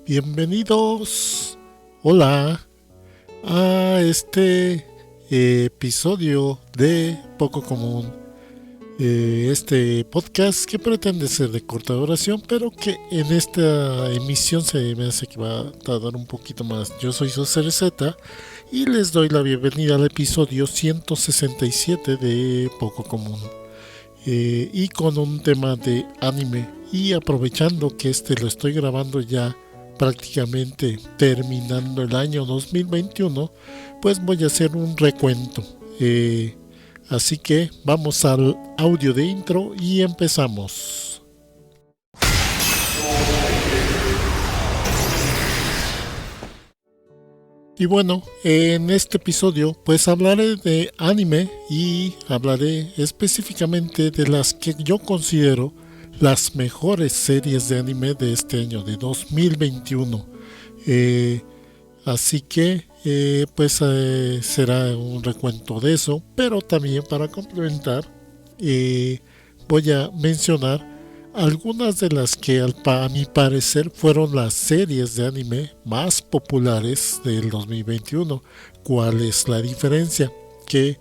Bienvenidos, hola, a este episodio de Poco Común. Este podcast que pretende ser de corta duración, pero que en esta emisión se me hace que va a tardar un poquito más. Yo soy José Z y les doy la bienvenida al episodio 167 de Poco Común. Y con un tema de anime. Y aprovechando que lo estoy grabando ya prácticamente terminando el año 2021, pues voy a hacer un recuento. Así que vamos al audio de intro y empezamos. Y bueno, en este episodio pues hablaré de anime y hablaré específicamente de las que yo considero las mejores series de anime de este año, de 2021. Así que será un recuento de eso, pero también para complementar voy a mencionar algunas de las que a mi parecer fueron las series de anime más populares del 2021. ¿Cuál es la diferencia? Que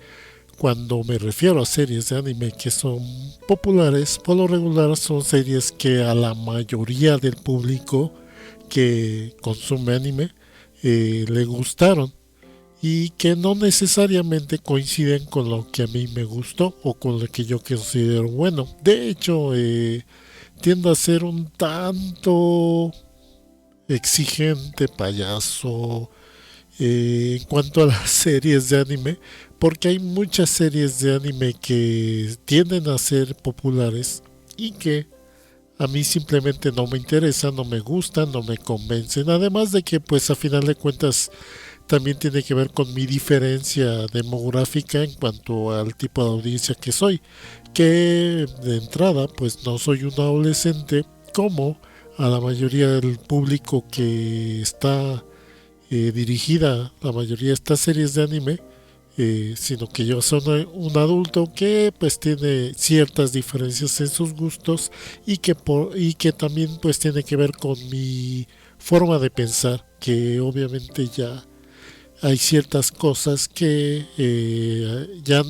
cuando me refiero a series de anime que son populares, por lo regular son series que a la mayoría del público que consume anime le gustaron y que no necesariamente coinciden con lo que a mí me gustó o con lo que yo considero bueno. De hecho, tiendo a ser un tanto exigente, payaso, en cuanto a las series de anime, porque hay muchas series de anime que tienden a ser populares y que a mí simplemente no me interesan, no me gustan, no me convencen. Además de que pues a final de cuentas también tiene que ver con mi diferencia demográfica en cuanto al tipo de audiencia que soy, que de entrada pues no soy un adolescente como a la mayoría del público que está dirigida la mayoría de estas series de anime, sino que yo soy un adulto que pues tiene ciertas diferencias en sus gustos y que también pues tiene que ver con mi forma de pensar, que obviamente ya hay ciertas cosas que ya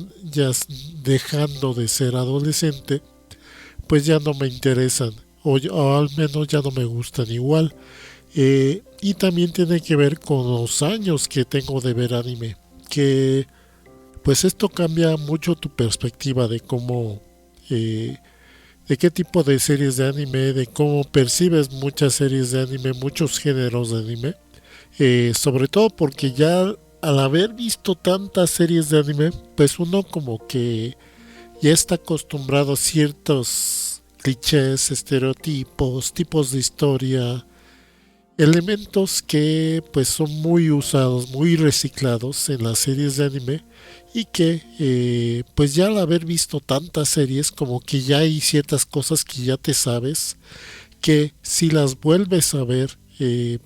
dejando de ser adolescente pues ya no me interesan o al menos ya no me gustan igual. Y también tiene que ver con los años que tengo de ver anime, que pues esto cambia mucho tu perspectiva de cómo, de qué tipo de series de anime, de cómo percibes muchas series de anime, muchos géneros de anime, sobre todo porque ya al haber visto tantas series de anime, pues uno como que ya está acostumbrado a ciertos clichés, estereotipos, tipos de historia, elementos que pues son muy usados, muy reciclados en las series de anime y que pues ya al haber visto tantas series como que ya hay ciertas cosas que ya te sabes que si las vuelves a ver,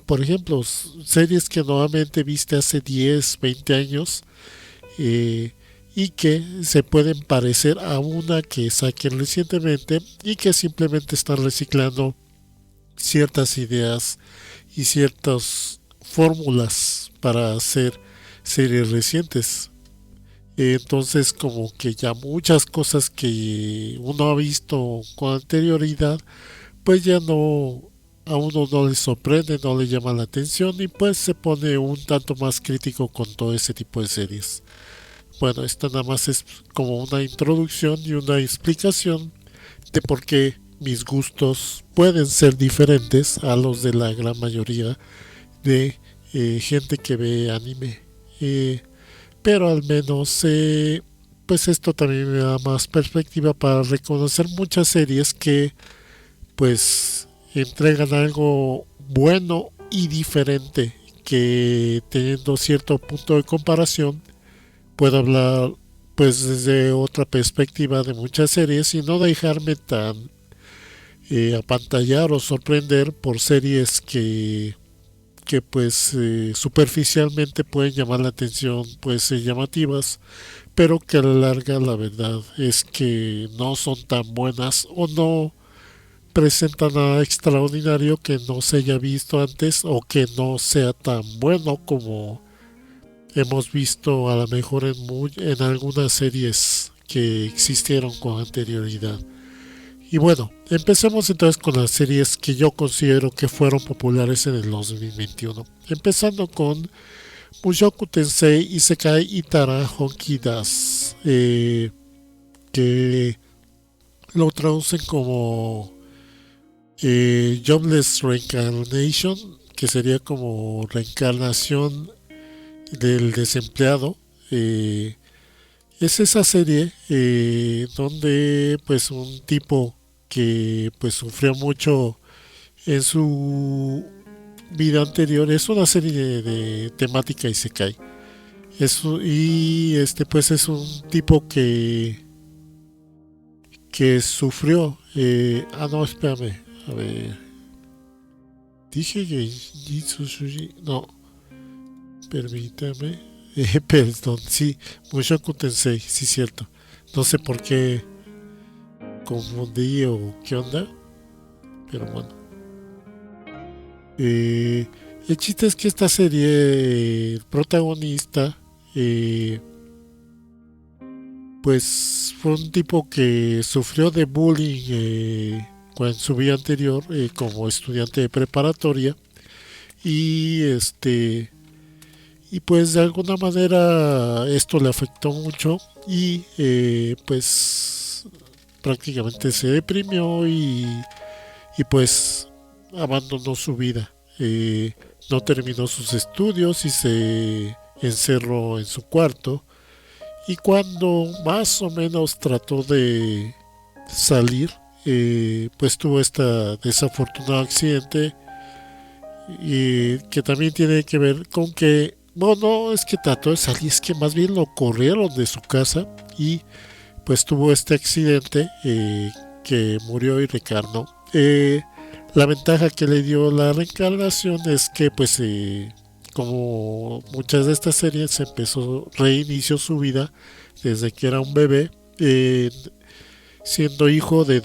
por ejemplo, series que nuevamente viste hace 10 20 años, eh, y que se pueden parecer a una que saquen recientemente y que simplemente están reciclando ciertas ideas y ciertas fórmulas para hacer series recientes. Entonces como que ya muchas cosas que uno ha visto con anterioridad, pues ya no, a uno no le sorprende, no le llama la atención y pues se pone un tanto más crítico con todo ese tipo de series. Bueno, esta nada más es como una introducción y una explicación de por qué mis gustos pueden ser diferentes a los de la gran mayoría de gente que ve anime. Pero al menos, pues esto también me da más perspectiva para reconocer muchas series que pues entregan algo bueno y diferente, que teniendo cierto punto de comparación puedo hablar pues desde otra perspectiva de muchas series y no dejarme tan apantallar o sorprender por series que pues superficialmente pueden llamar la atención, pueden ser llamativas, pero que a la larga la verdad es que no son tan buenas o presenta nada extraordinario que no se haya visto antes o que no sea tan bueno como hemos visto a lo mejor en algunas series que existieron con anterioridad. Y bueno, empecemos entonces con las series que yo considero que fueron populares en el 2021. Empezando con Mushoku Tensei Isekai Itara Honki Das, que lo traducen como Jobless Reincarnation, que sería como reencarnación del desempleado. Es esa serie donde pues un tipo que pues sufrió mucho en su vida anterior, es una serie de temática isekai. Y este pues es un tipo que sufrió no, espérame, a ver, dije que Jitsu Shuji, no, permítame. Perdón, sí, Mushoku Tensei, sí, cierto. No sé por qué confundí o qué onda, pero bueno. El chiste es que esta serie, el protagonista, eh, pues fue un tipo que sufrió de bullying en su vida anterior como estudiante de preparatoria y pues de alguna manera esto le afectó mucho y pues prácticamente se deprimió y pues abandonó su vida. No terminó sus estudios y se encerró en su cuarto. Y cuando más o menos trató de salir, pues tuvo este desafortunado accidente y que también tiene que ver con que, bueno, no es que trató de salir, es que más bien lo corrieron de su casa y pues tuvo este accidente que murió y reencarnó. La ventaja que le dio la reencarnación es que pues como muchas de estas series reinició su vida desde que era un bebé, siendo hijo de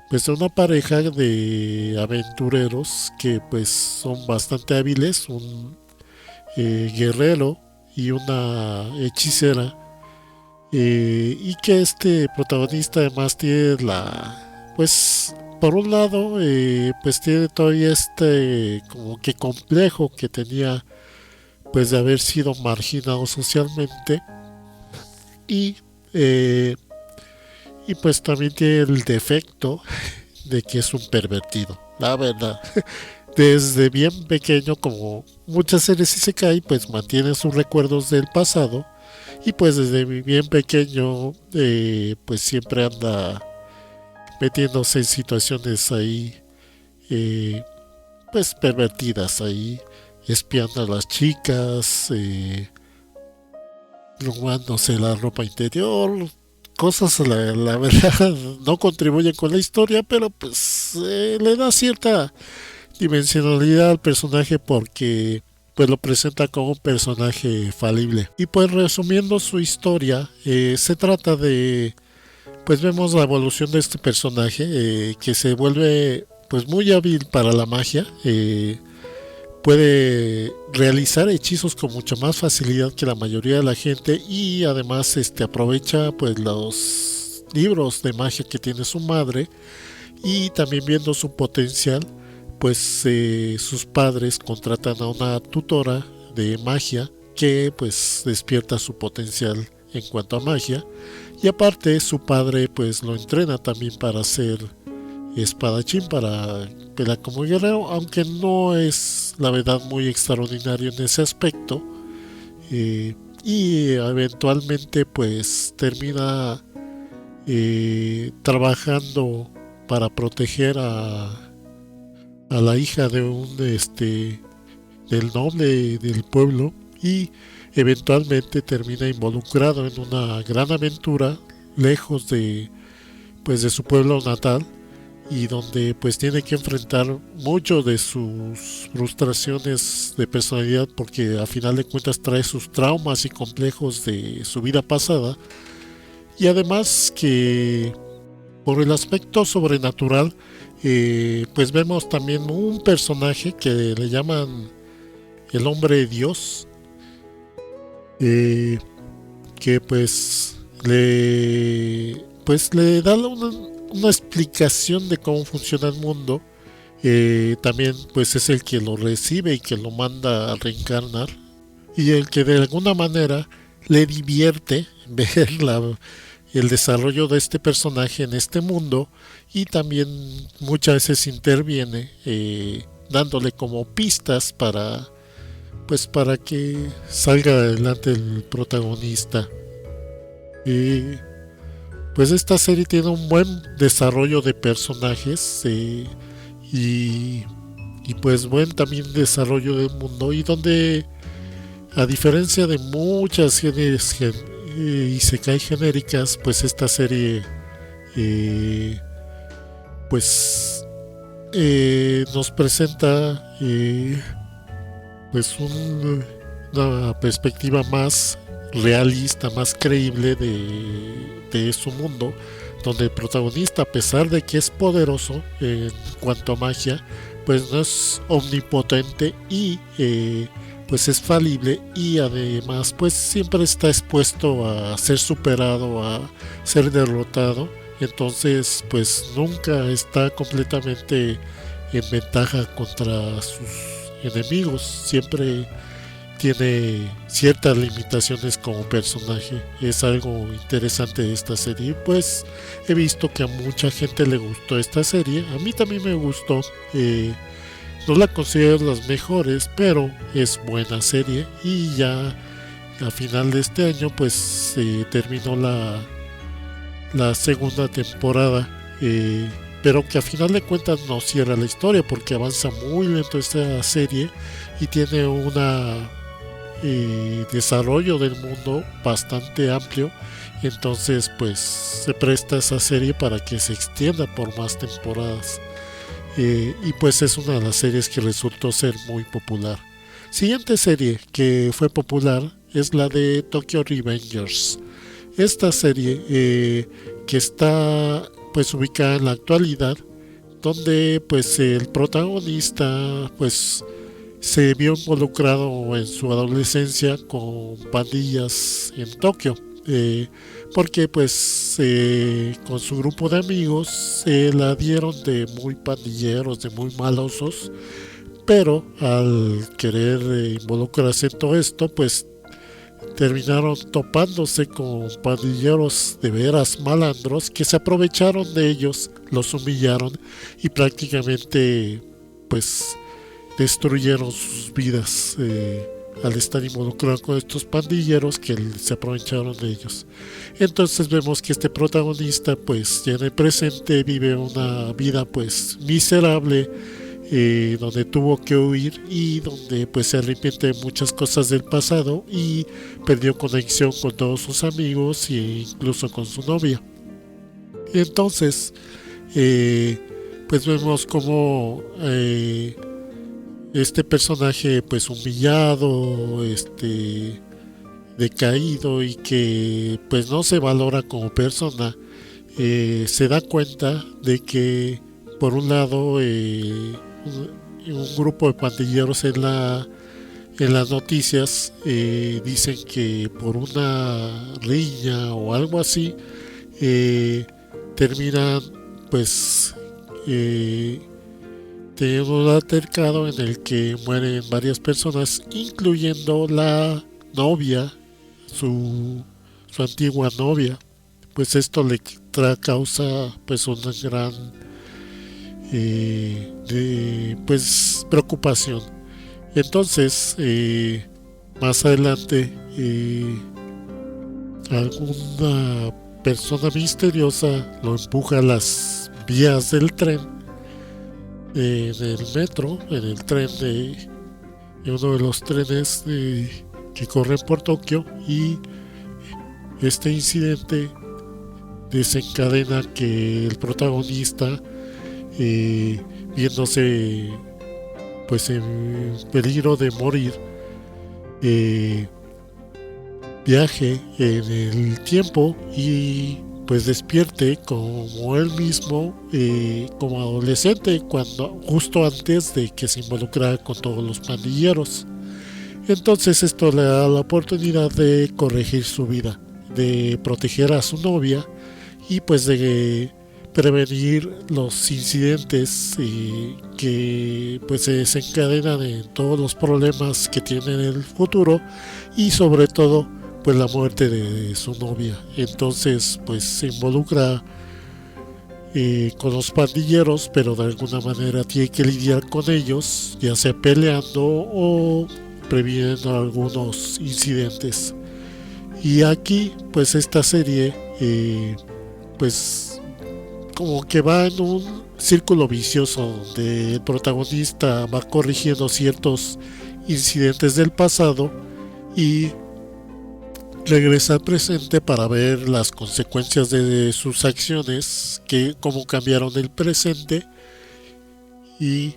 pues de una pareja de aventureros que pues son bastante hábiles, un guerrero y una hechicera, y que este protagonista además tiene pues por un lado pues tiene todavía este como que complejo que tenía pues de haber sido marginado socialmente y eh, y pues también tiene el defecto de que es un pervertido, la verdad. Desde bien pequeño, como muchas series Isekai, pues mantiene sus recuerdos del pasado. Y pues desde bien pequeño, pues siempre anda metiéndose en situaciones ahí, eh, pues pervertidas ahí, espiando a las chicas, robándose la ropa interior, cosas la verdad no contribuyen con la historia, pero pues le da cierta dimensionalidad al personaje porque pues lo presenta como un personaje falible. Y pues resumiendo su historia, se trata de, pues vemos la evolución de este personaje que se vuelve pues muy hábil para la magia, puede realizar hechizos con mucha más facilidad que la mayoría de la gente y además aprovecha pues los libros de magia que tiene su madre y también viendo su potencial pues sus padres contratan a una tutora de magia que pues despierta su potencial en cuanto a magia y aparte su padre pues lo entrena también para ser espadachín, para pelear como guerrero, aunque no es la verdad muy extraordinario en ese aspecto, y eventualmente pues termina trabajando para proteger a la hija de del noble del pueblo y eventualmente termina involucrado en una gran aventura lejos pues de su pueblo natal y donde pues tiene que enfrentar mucho de sus frustraciones de personalidad porque a final de cuentas trae sus traumas y complejos de su vida pasada y además que Por el aspecto sobrenatural, pues vemos también un personaje que le llaman el hombre Dios, eh, que pues le da una explicación de cómo funciona el mundo. También pues es el que lo recibe y que lo manda a reencarnar, y el que de alguna manera le divierte ver el desarrollo de este personaje en este mundo, y también muchas veces interviene dándole como pistas para que salga adelante el protagonista. Eh, pues esta serie tiene un buen desarrollo de personajes, y, y pues buen también desarrollo del mundo, y donde a diferencia de muchas series isekai genéricas, pues esta serie eh, pues nos presenta pues una perspectiva más realista, más creíble de su mundo, donde el protagonista, a pesar de que es poderoso en cuanto a magia, pues no es omnipotente, y pues es falible, y además pues siempre está expuesto a ser superado, a ser derrotado. Entonces pues nunca está completamente en ventaja contra sus enemigos, siempre tiene ciertas limitaciones como personaje. Es algo interesante de esta serie. Pues he visto que a mucha gente le gustó esta serie, a mí también me gustó. No la considero las mejores, pero es buena serie, y ya a final de este año pues terminó la segunda temporada, pero que a final de cuentas no cierra la historia porque avanza muy lento esta serie, y tiene una desarrollo del mundo bastante amplio. Entonces pues se presta esa serie para que se extienda por más temporadas, y pues es una de las series que resultó ser muy popular. Siguiente serie que fue popular es la de Tokyo Revengers. Esta serie que está pues ubicada en la actualidad, donde pues el protagonista pues se vio involucrado en su adolescencia con pandillas en Tokio, porque pues con su grupo de amigos se la dieron de muy pandilleros, de muy malosos, pero al querer involucrarse en todo esto pues terminaron topándose con pandilleros de veras malandros que se aprovecharon de ellos, los humillaron, y prácticamente pues destruyeron sus vidas al estar involucrados con estos pandilleros que se aprovecharon de ellos. Entonces vemos que este protagonista pues ya en el presente vive una vida pues miserable, donde tuvo que huir, y donde pues se arrepiente de muchas cosas del pasado, y perdió conexión con todos sus amigos e incluso con su novia. Entonces pues vemos como este personaje pues humillado, decaído, y que pues no se valora como persona, se da cuenta de que por un lado un grupo de pandilleros en las noticias dicen que por una riña o algo así terminan pues teniendo un altercado en el que mueren varias personas, incluyendo la novia, su antigua novia. Pues esto le causa pues una gran pues preocupación. Entonces más adelante alguna persona misteriosa lo empuja a las vías del tren, en el metro, en el tren de uno de los trenes que corren por Tokio, y este incidente desencadena que el protagonista, viéndose pues en peligro de morir, viaje en el tiempo y pues despierte como él mismo, como adolescente, cuando justo antes de que se involucrara con todos los pandilleros. Entonces esto le da la oportunidad de corregir su vida, de proteger a su novia y pues de prevenir los incidentes que pues se desencadenan en todos los problemas que tiene en el futuro, y sobre todo pues la muerte de su novia. Entonces pues se involucra con los pandilleros, pero de alguna manera tiene que lidiar con ellos, ya sea peleando o previniendo algunos incidentes. Y aquí pues esta serie pues como que va en un círculo vicioso donde el protagonista va corrigiendo ciertos incidentes del pasado y regresa al presente para ver las consecuencias de sus acciones, que cómo cambiaron el presente, y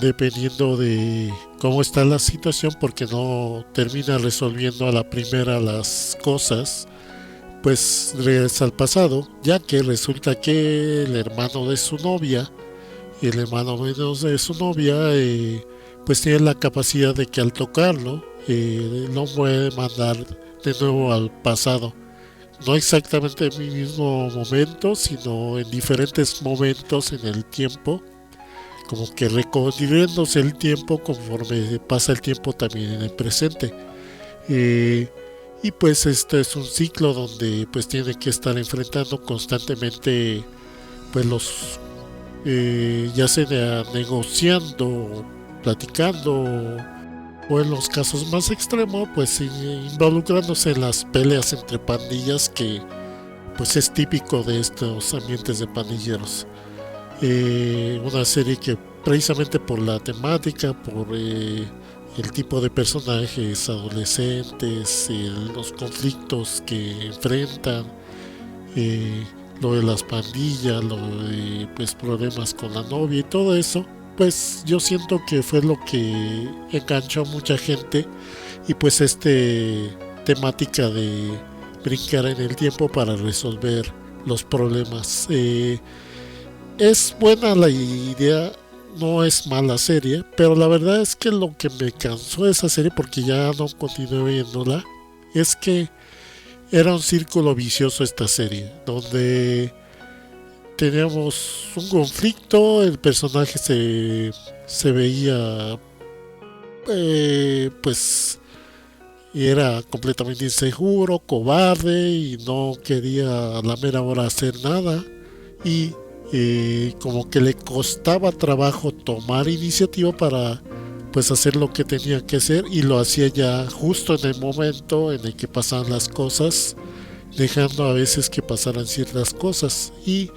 dependiendo de cómo está la situación, porque no termina resolviendo a la primera las cosas, pues regresa al pasado, ya que resulta que el hermano de su novia, el hermano menos de su novia, pues tiene la capacidad de que al tocarlo, lo puede mandar de nuevo al pasado. No exactamente en el mismo momento, sino en diferentes momentos en el tiempo, como que recorriéndose el tiempo conforme pasa el tiempo también en el presente. Eh, y pues este es un ciclo donde pues tiene que estar enfrentando constantemente pues los ya sea negociando, platicando, o en los casos más extremos pues involucrándose en las peleas entre pandillas, que pues es típico de estos ambientes de pandilleros. Una serie que precisamente por la temática, por el tipo de personajes adolescentes, los conflictos que enfrentan, eh, lo de las pandillas, lo de pues problemas con la novia y todo eso, pues yo siento que fue lo que enganchó a mucha gente. Y pues temática de brincar en el tiempo para resolver los problemas. Es buena la idea, no es mala serie, pero la verdad es que lo que me cansó de esa serie, porque ya no continué viéndola, es que era un círculo vicioso esta serie, donde teníamos un conflicto, el personaje se veía, pues, era completamente inseguro, cobarde y no quería a la mera hora hacer nada, y como que le costaba trabajo tomar iniciativa para pues hacer lo que tenía que hacer, y lo hacía ya justo en el momento en el que pasaban las cosas, dejando a veces que pasaran ciertas cosas. Y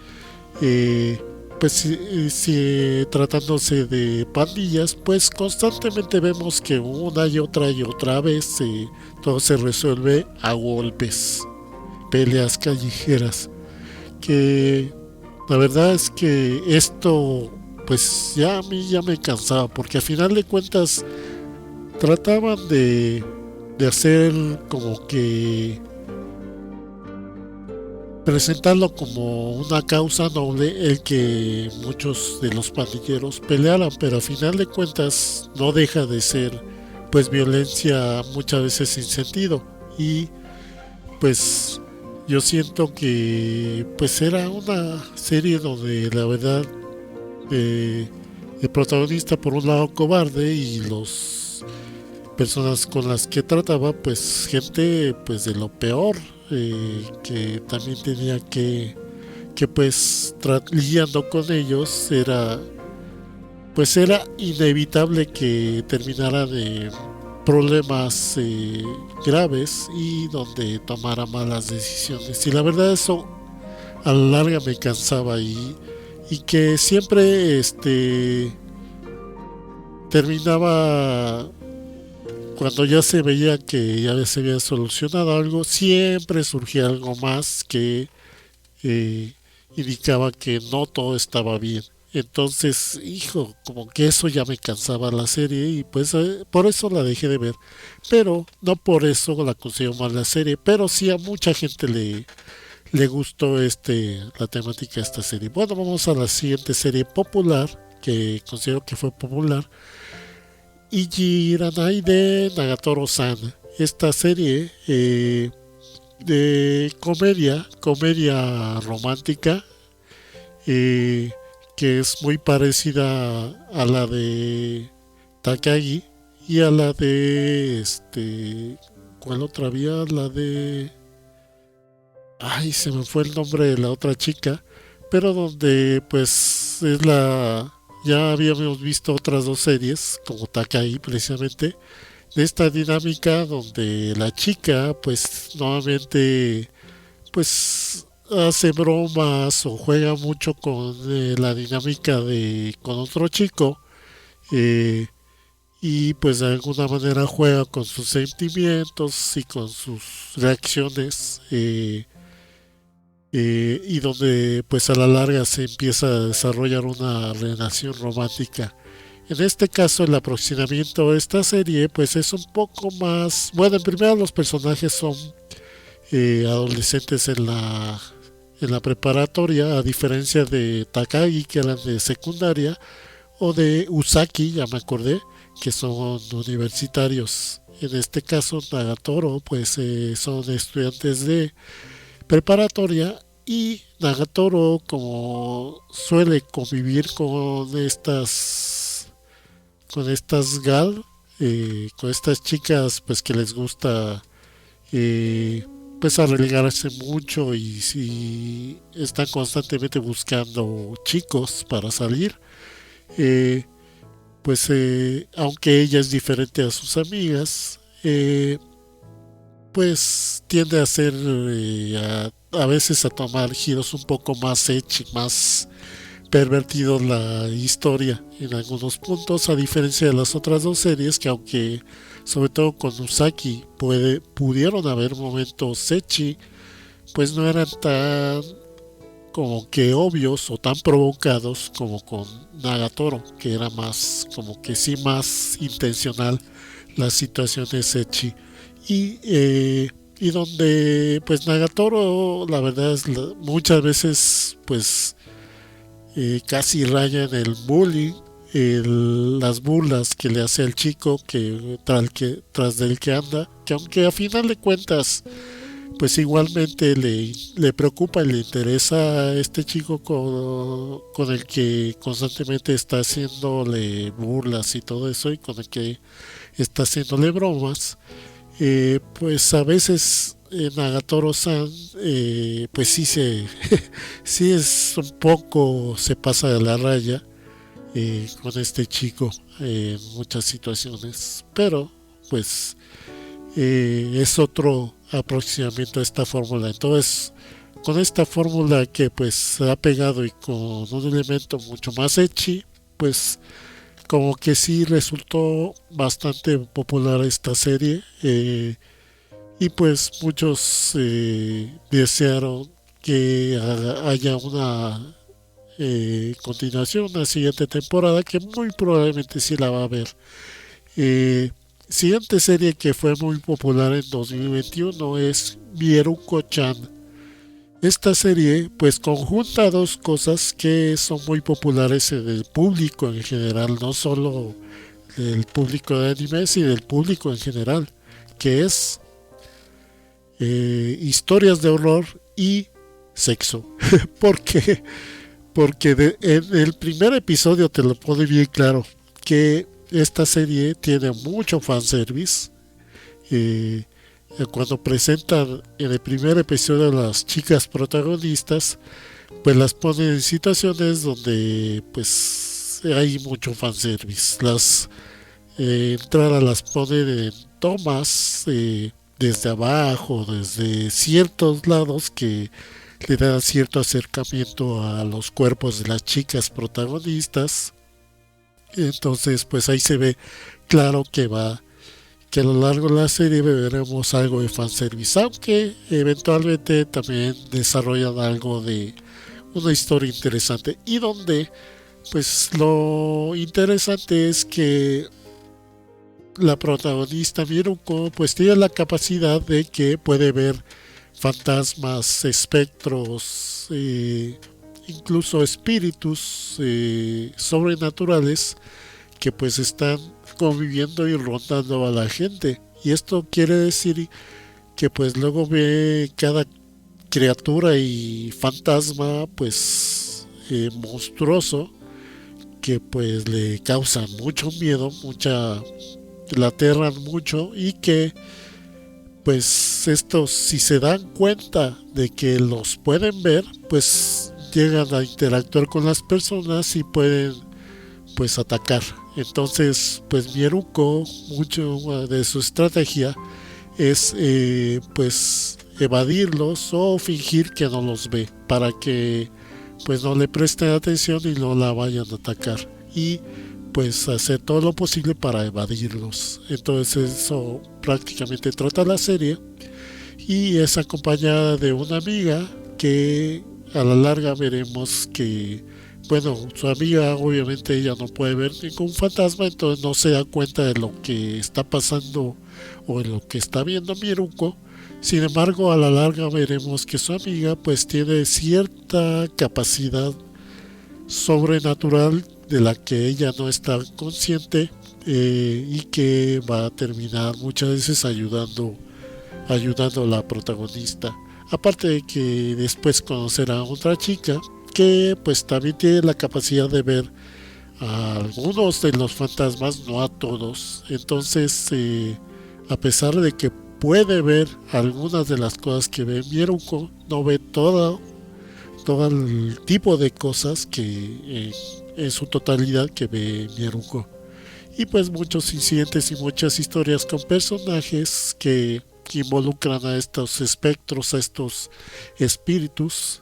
pues tratándose de pandillas, pues constantemente vemos que una y otra vez todo se resuelve a golpes, peleas callejeras, que la verdad es que esto pues ya a mí ya me cansaba, porque a final de cuentas trataban de hacer como que presentarlo como una causa noble el que muchos de los pandilleros pelearan, pero a final de cuentas no deja de ser pues violencia muchas veces sin sentido. Y pues yo siento que pues era una serie donde la verdad el protagonista por un lado cobarde, y los personas con las que trataba pues gente pues de lo peor, que también tenía que pues lidiando con ellos era pues era inevitable que terminara de problemas graves, y donde tomara malas decisiones. Y la verdad eso a la larga me cansaba, y que siempre terminaba cuando ya se veía que ya se había solucionado algo, siempre surgía algo más que eh, indicaba que no todo estaba bien. Entonces, hijo, como que eso ya me cansaba la serie, y pues por eso la dejé de ver. Pero no por eso la considero mala serie, pero sí a mucha gente le gustó la temática de esta serie. Bueno, vamos a la siguiente serie popular, que considero que fue popular, Ichiranai de Nagatoro-san. Esta serie de comedia romántica, eh, que es muy parecida a la de Takagi y a la de ¿cuál otra había? La de, ay, se me fue el nombre de la otra chica, pero donde pues es la, ya habíamos visto otras dos series como Takagi precisamente, de esta dinámica donde la chica pues nuevamente pues hace bromas o juega mucho con la dinámica de con otro chico, eh, y pues de alguna manera juega con sus sentimientos y con sus reacciones, y donde pues a la larga se empieza a desarrollar una relación romántica. En este caso el aproximamiento de esta serie pues es un poco más, bueno, en primera los personajes son adolescentes en la preparatoria, a diferencia de Takagi, que eran de secundaria, o de Usaki, ya me acordé, que son universitarios. En este caso, Nagatoro, pues son estudiantes de preparatoria, y Nagatoro, como suele convivir con estas con estas chicas, pues que les gusta pues arriesgarse mucho y si están constantemente buscando chicos para salir, eh, pues aunque ella es diferente a sus amigas, pues tiende a ser a veces a tomar giros un poco más edgy, más pervertido la historia en algunos puntos, a diferencia de las otras dos series que, aunque sobre todo con Usaki pudieron haber momentos ecchi, pues no eran tan como que obvios o tan provocados como con Nagatoro, que era más como que sí más intencional las situaciones ecchi. Y donde pues Nagatoro la verdad es muchas veces pues casi raya en el bullying, las burlas que le hace al chico tras del que anda, que aunque a final de cuentas pues igualmente le preocupa y le interesa a este chico con el que constantemente está haciéndole burlas y todo eso, y con el que está haciéndole bromas, pues a veces Nagatoro-san, pues sí sí es un poco, se pasa de la raya con este chico en muchas situaciones, pero pues es otro aproximamiento a esta fórmula. Entonces, con esta fórmula que pues se ha pegado y con un elemento mucho más ecchi, pues como que sí resultó bastante popular esta serie, y pues muchos desearon que haya una continuación, una siguiente temporada, que muy probablemente sí la va a haber. Eh, Siguiente serie que fue muy popular en 2021 es Mieruko-chan. Esta serie pues conjunta dos cosas que son muy populares en el público en general, no solo del público de anime, sino del público en general, que es historias de horror y sexo. ¿Por qué? Porque en el primer episodio te lo pone bien claro que esta serie tiene mucho fanservice. Eh, Cuando presentan en el primer episodio a las chicas protagonistas, pues las ponen en situaciones donde pues hay mucho fanservice. Las entradas las ponen en tomas desde abajo, desde ciertos lados que le dan cierto acercamiento a los cuerpos de las chicas protagonistas. Entonces pues ahí se ve claro que a lo largo de la serie veremos algo de fanservice, aunque eventualmente también desarrollan algo de una historia interesante, y donde pues lo interesante es que la protagonista Miruko pues tiene la capacidad de que puede ver fantasmas, espectros, incluso espíritus sobrenaturales que pues están conviviendo y rondando a la gente. Y esto quiere decir que pues luego ve cada criatura y fantasma pues monstruoso que pues le causan mucho miedo, la aterran mucho y que pues estos si se dan cuenta de que los pueden ver pues llegan a interactuar con las personas y pueden pues atacar. Entonces pues Mieruko mucho de su estrategia es pues evadirlos o fingir que no los ve para que pues no le presten atención y no la vayan a atacar y pues hacer todo lo posible para evadirlos. Entonces eso prácticamente trata la serie y es acompañada de una amiga que a la larga veremos que bueno, su amiga obviamente ella no puede ver ningún fantasma, entonces no se da cuenta de lo que está pasando o de lo que está viendo Miruko. Sin embargo, a la larga veremos que su amiga pues tiene cierta capacidad sobrenatural de la que ella no está consciente y que va a terminar muchas veces ayudando a la protagonista. Aparte de que después conocerá a otra chica que pues también tiene la capacidad de ver a algunos de los fantasmas, no a todos. Entonces, a pesar de que puede ver algunas de las cosas que ve Mieruko, no ve todo el tipo de cosas que en su totalidad que ve Mieruko. Y pues muchos incidentes y muchas historias con personajes que involucran a estos espectros, a estos espíritus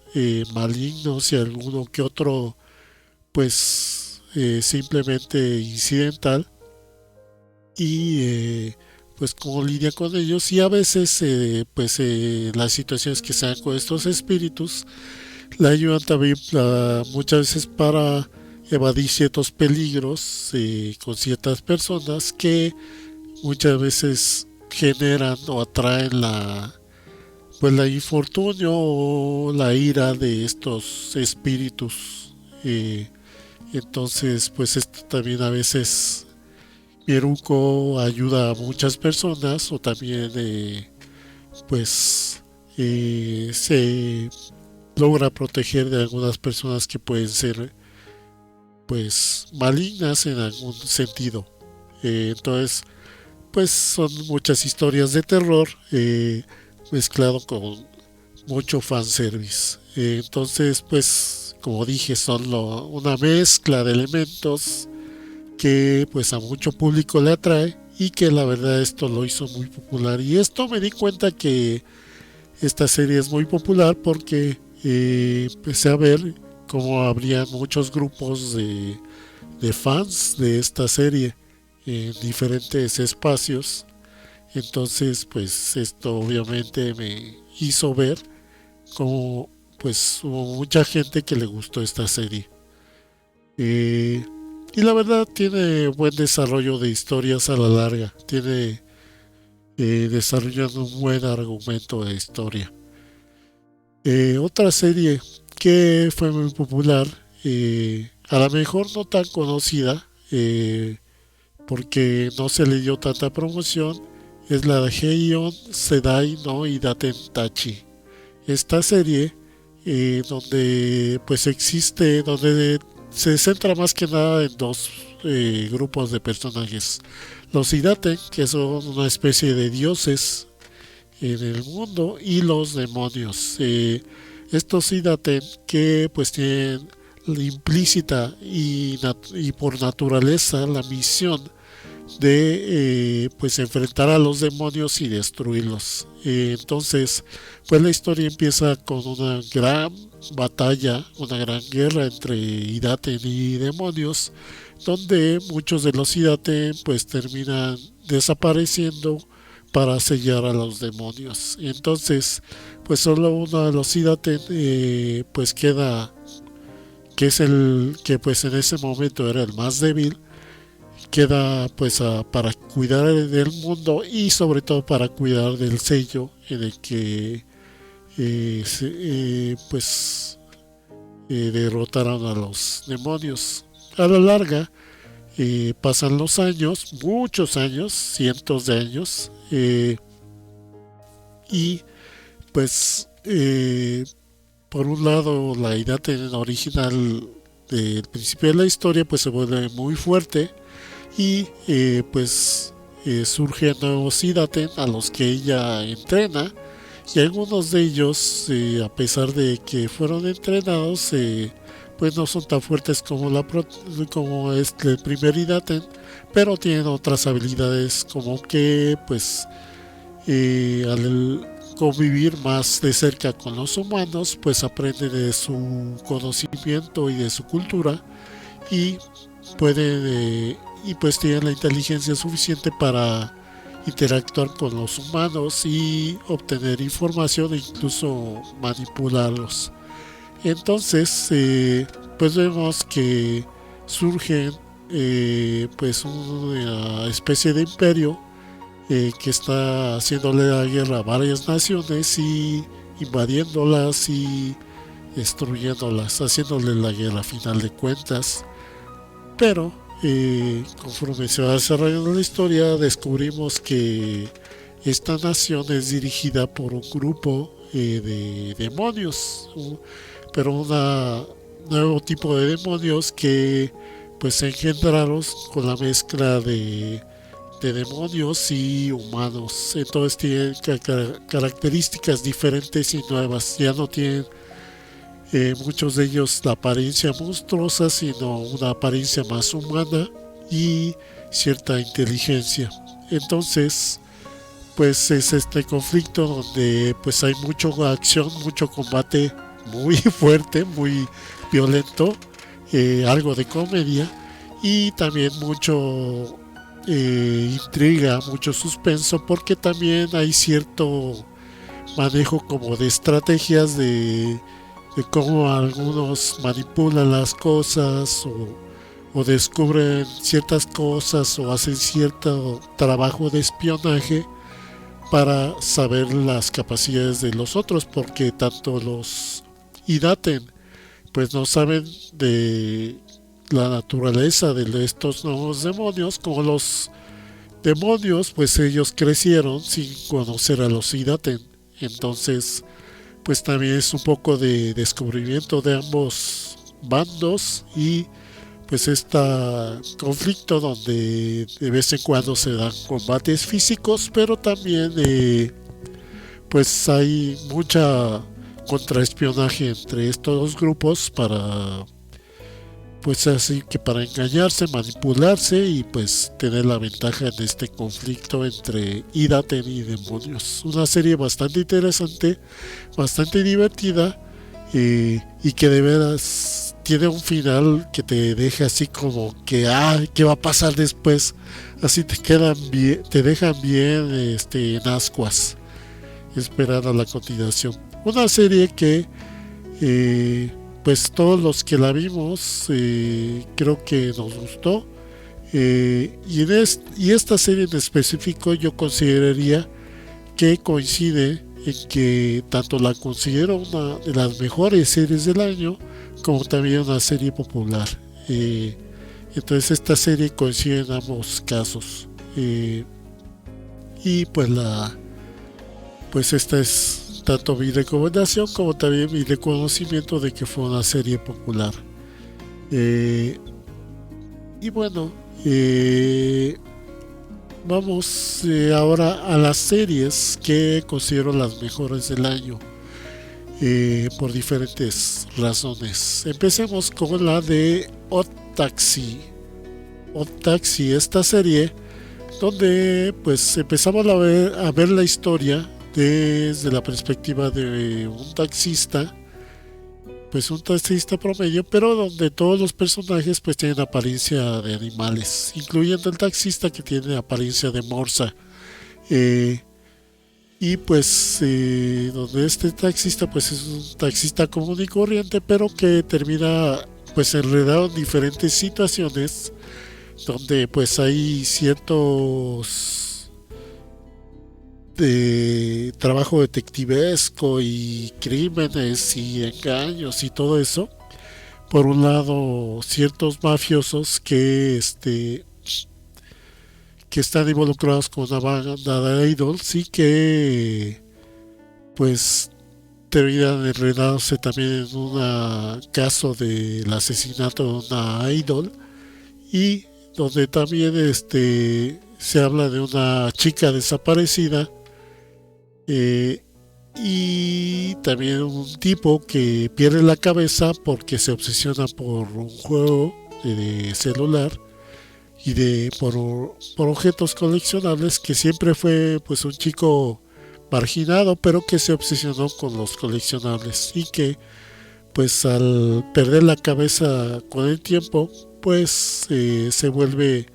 malignos y alguno que otro pues simplemente incidental y pues cómo lidia con ellos y a veces las situaciones que se dan con estos espíritus la ayudan también muchas veces para evadir ciertos peligros con ciertas personas que muchas veces generan o atraen la infortunio o la ira de estos espíritus. Entonces, pues esto también a veces Mieruko ayuda a muchas personas o también pues se logra proteger de algunas personas que pueden ser pues malignas en algún sentido. Entonces, pues son muchas historias de terror mezclado con mucho fanservice. Entonces, pues, como dije, son una mezcla de elementos que pues a mucho público le atrae y que la verdad esto lo hizo muy popular. Y esto me di cuenta que esta serie es muy popular porque empecé a ver cómo habría muchos grupos de fans de esta serie en diferentes espacios. Entonces, pues esto obviamente me hizo ver como pues hubo mucha gente que le gustó esta serie. Y la verdad tiene buen desarrollo de historias a la larga. Tiene desarrollando un buen argumento de historia. Otra serie que fue muy popular, a lo mejor no tan conocida, porque no se le dio tanta promoción, es la de Heion Sedai no Idaten Tachi. Esta serie donde se centra más que nada en dos grupos de personajes. Los Idaten, que son una especie de dioses en el mundo, y los demonios. Estos Idaten que pues tienen implícita y por naturaleza la misión de pues enfrentar a los demonios y destruirlos. Entonces pues la historia empieza con una gran batalla, una gran guerra entre Idaten y demonios, donde muchos de los Idaten pues terminan desapareciendo para sellar a los demonios. Entonces pues solo uno de los Idaten pues queda, que es el que pues en ese momento era el más débil, queda pues para cuidar del mundo y sobre todo para cuidar del sello en el que pues derrotaron a los demonios. A la larga pasan los años, muchos años, cientos de años, y pues por un lado la Idaten original del principio de la historia pues se vuelve muy fuerte y surgen nuevos Idaten a los que ella entrena y algunos de ellos a pesar de que fueron entrenados pues no son tan fuertes como como es el primer Idaten, pero tienen otras habilidades como que pues al convivir más de cerca con los humanos pues aprenden de su conocimiento y de su cultura y pueden y pues tienen la inteligencia suficiente para interactuar con los humanos y obtener información e incluso manipularlos. Entonces pues vemos que surge pues una especie de imperio que está haciéndole la guerra a varias naciones y invadiéndolas y destruyéndolas, haciéndole la guerra a final de cuentas. Pero conforme se va desarrollando la historia, descubrimos que esta nación es dirigida por un grupo de demonios, pero un nuevo tipo de demonios que pues se engendraron con la mezcla de demonios y humanos. Entonces tienen características diferentes y nuevas. Ya no tienen muchos de ellos la apariencia monstruosa, sino una apariencia más humana y cierta inteligencia. Entonces, pues es este conflicto donde pues hay mucha acción, mucho combate muy fuerte, muy violento, algo de comedia y también mucho intriga, mucho suspenso, porque también hay cierto manejo como de estrategias de cómo algunos manipulan las cosas o descubren ciertas cosas o hacen cierto trabajo de espionaje para saber las capacidades de los otros, porque tanto los Idaten pues no saben de la naturaleza de estos nuevos demonios, como los demonios pues ellos crecieron sin conocer a los Idaten. Entonces pues también es un poco de descubrimiento de ambos bandos y pues este conflicto donde de vez en cuando se dan combates físicos, pero también pues hay mucha contraespionaje entre estos dos grupos para pues así que para engañarse, manipularse y pues tener la ventaja en este conflicto entre Idaten y demonios. Una serie bastante interesante, bastante divertida y que de veras tiene un final que te deja así como que ¿qué va a pasar después? Así te quedan bien, te dejan bien en ascuas esperar a la continuación. Una serie que pues todos los que la vimos creo que nos gustó y esta serie en específico yo consideraría que coincide en que tanto la considero una de las mejores series del año como también una serie popular. Entonces esta serie coincide en ambos casos y pues esta es tanto mi recomendación como también mi reconocimiento de que fue una serie popular. Eh, y bueno, vamos ahora a las series que considero las mejores del año por diferentes razones. Empecemos con la de Odd Taxi. Odd Taxi, esta serie donde pues empezamos a ver la historia desde la perspectiva de un taxista promedio, pero donde todos los personajes pues tienen apariencia de animales, incluyendo el taxista que tiene apariencia de morsa. Eh, y pues donde este taxista pues es un taxista común y corriente, pero que termina pues enredado en diferentes situaciones donde pues hay ciertos de trabajo detectivesco y crímenes y engaños y todo eso. Por un lado, ciertos mafiosos que están involucrados con una banda de idols y que pues terminan enredándose también en un caso del asesinato de una idol y donde también se habla de una chica desaparecida, eh, y también un tipo que pierde la cabeza porque se obsesiona por un juego de celular y por objetos coleccionables, que siempre fue pues un chico marginado pero que se obsesionó con los coleccionables y que pues al perder la cabeza con el tiempo pues se vuelve,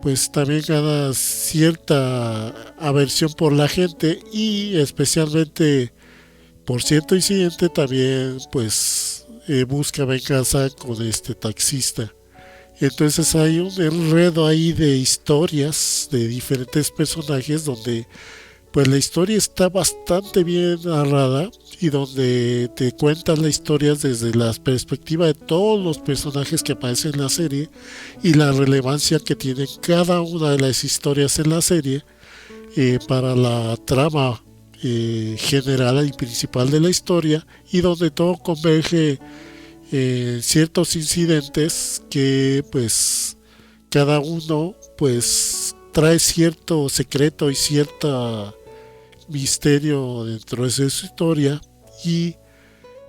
pues también gana cierta aversión por la gente y especialmente por cierto incidente también pues busca venganza con este taxista. Entonces hay un enredo ahí de historias de diferentes personajes donde pues la historia está bastante bien narrada y donde te cuentan las historias desde la perspectiva de todos los personajes que aparecen en la serie y la relevancia que tienen cada una de las historias en la serie para la trama general y principal de la historia, y donde todo converge en ciertos incidentes que pues cada uno pues trae cierto secreto y cierta misterio dentro de su historia, y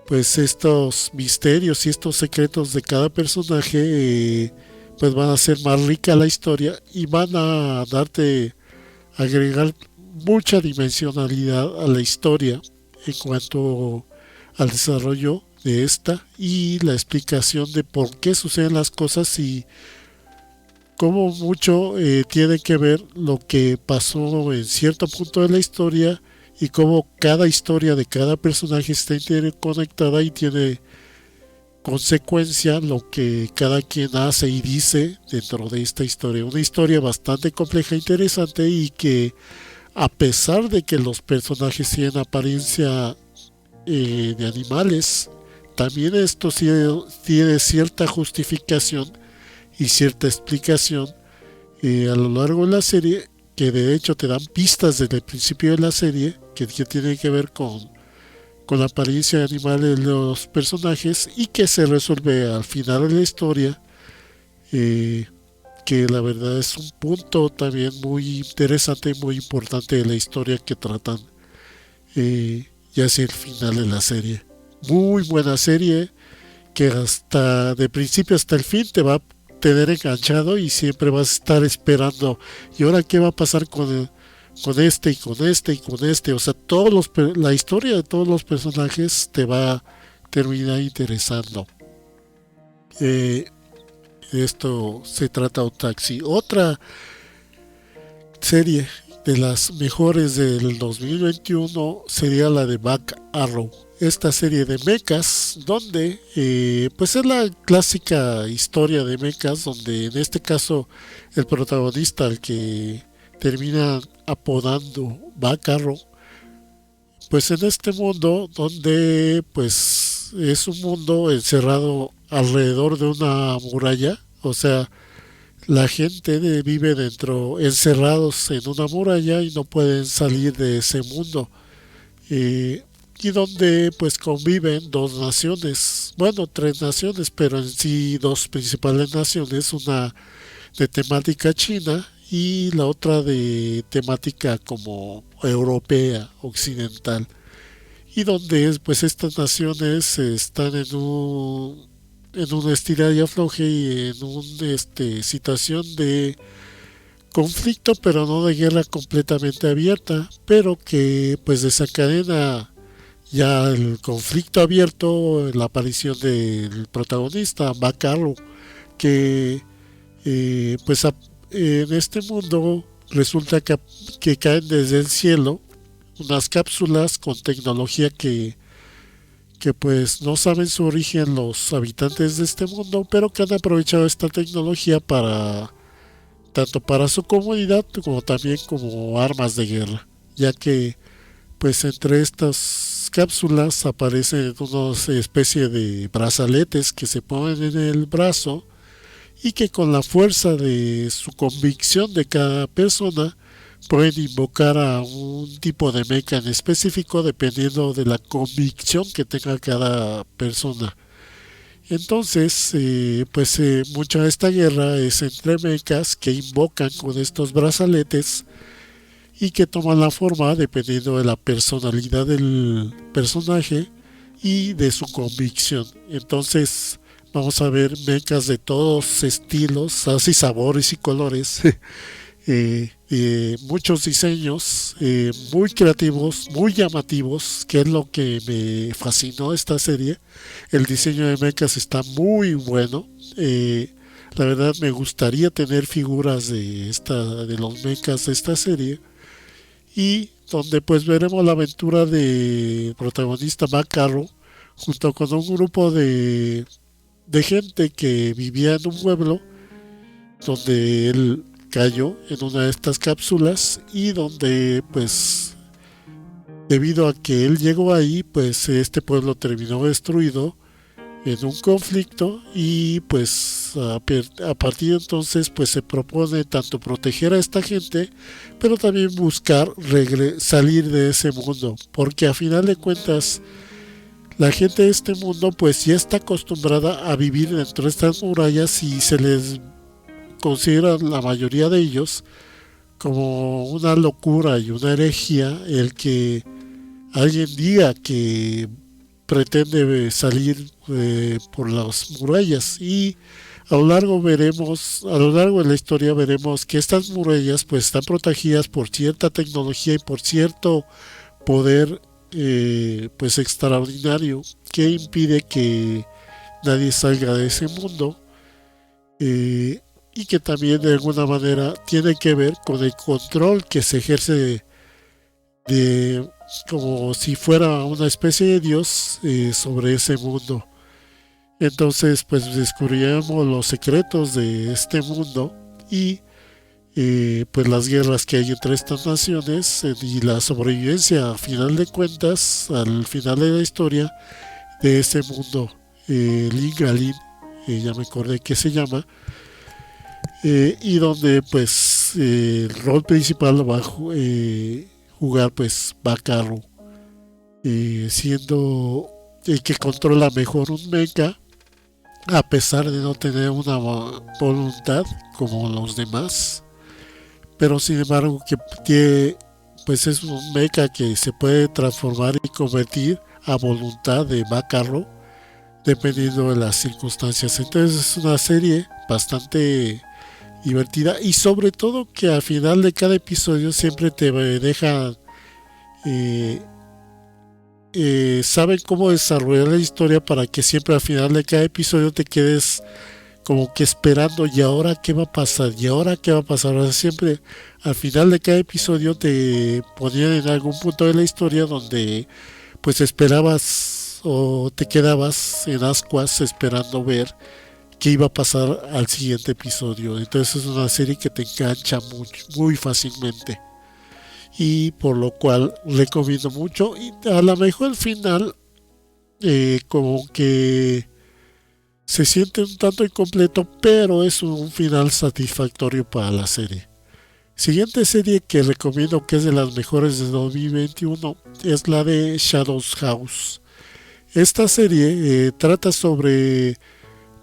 pues estos misterios y estos secretos de cada personaje pues van a hacer más rica la historia y van a agregar mucha dimensionalidad a la historia en cuanto al desarrollo de esta y la explicación de por qué suceden las cosas y cómo mucho tiene que ver lo que pasó en cierto punto de la historia y cómo cada historia de cada personaje está interconectada y tiene consecuencia lo que cada quien hace y dice dentro de esta historia. Una historia bastante compleja e interesante, y que a pesar de que los personajes tienen apariencia de animales, también esto tiene cierta justificación y cierta explicación a lo largo de la serie, que de hecho te dan pistas desde el principio de la serie que tienen que ver con la apariencia de animales de los personajes y que se resuelve al final de la historia, eh, que la verdad es un punto también muy interesante y muy importante de la historia que tratan ya hacia el final de la serie. Muy buena serie que hasta de principio hasta el fin te va a tener enganchado y siempre vas a estar esperando y ahora qué va a pasar con este y con este y con este. O sea, la historia de todos los personajes te va a terminar interesando. Eh, esto se trata de Taxi. Otra serie de las mejores del 2021 sería la de Back Arrow. Esta serie de mechas, donde pues es la clásica historia de mechas, donde en este caso el protagonista, al que termina apodando Back Arrow, pues en este mundo donde pues es un mundo encerrado alrededor de una muralla, o sea, la gente vive dentro, encerrados en una muralla y no pueden salir de ese mundo. Eh, y donde pues conviven dos naciones, bueno, tres naciones, pero en sí dos principales naciones, una de temática china y la otra de temática como europea, occidental. Y donde pues estas naciones están en un estira y afloje y en una situación de conflicto, pero no de guerra completamente abierta, pero que pues desencadena ya el conflicto abierto, la aparición del protagonista, Bacaro, que pues en este mundo resulta que caen desde el cielo unas cápsulas con tecnología que pues no saben su origen los habitantes de este mundo, pero que han aprovechado esta tecnología para tanto para su comunidad como también como armas de guerra. ya que pues entre estas cápsulas aparecen unas especie de brazaletes que se ponen en el brazo y que con la fuerza de su convicción de cada persona pueden invocar a un tipo de mecha en específico dependiendo de la convicción que tenga cada persona. Entonces, mucha de esta guerra es entre mechas que invocan con estos brazaletes y que toman la forma dependiendo de la personalidad del personaje y de su convicción. Entonces, vamos a ver mechas de todos estilos, así sabores y colores. Muchos diseños muy creativos, muy llamativos, que es lo que me fascinó de esta serie. El diseño de mechas está muy bueno. La verdad me gustaría tener figuras de los mechas de esta serie y donde pues veremos la aventura de protagonista Macarro junto con un grupo de gente que vivía en un pueblo donde él cayó en una de estas cápsulas y donde pues debido a que él llegó ahí pues este pueblo terminó destruido en un conflicto y pues a partir de entonces pues se propone tanto proteger a esta gente pero también buscar salir de ese mundo porque a final de cuentas la gente de este mundo pues ya está acostumbrada a vivir dentro de estas murallas y se les considera la mayoría de ellos como una locura y una herejía el que alguien diga que pretende salir por las murallas y a lo largo de la historia veremos que estas murallas pues están protegidas por cierta tecnología y por cierto poder pues extraordinario que impide que nadie salga de ese mundo eh, y que también de alguna manera tiene que ver con el control que se ejerce de como si fuera una especie de Dios sobre ese mundo. Entonces, pues descubriremos los secretos de este mundo y pues las guerras que hay entre estas naciones y la sobrevivencia a final de cuentas, al final de la historia de ese mundo. Lingalin, ya me acordé que se llama, y donde pues el rol principal lo va a jugar pues Bakaru, siendo el que controla mejor un mecha a pesar de no tener una voluntad como los demás, pero sin embargo que tiene, pues es un mecha que se puede transformar y convertir a voluntad de Bakaru dependiendo de las circunstancias. Entonces es una serie bastante divertida y sobre todo que al final de cada episodio siempre te deja eh, saben cómo desarrollar la historia para que siempre al final de cada episodio te quedes como que esperando y ahora qué va a pasar y ahora qué va a pasar. O sea, siempre al final de cada episodio te ponían en algún punto de la historia donde pues esperabas o te quedabas en ascuas esperando ver qué iba a pasar al siguiente episodio. Entonces es una serie que te engancha muy fácilmente y por lo cual recomiendo mucho y a lo mejor al final como que se siente un tanto incompleto pero es un final satisfactorio para la serie. Siguiente serie que recomiendo que es de las mejores de 2021 es la de Shadows House. Esta serie trata sobre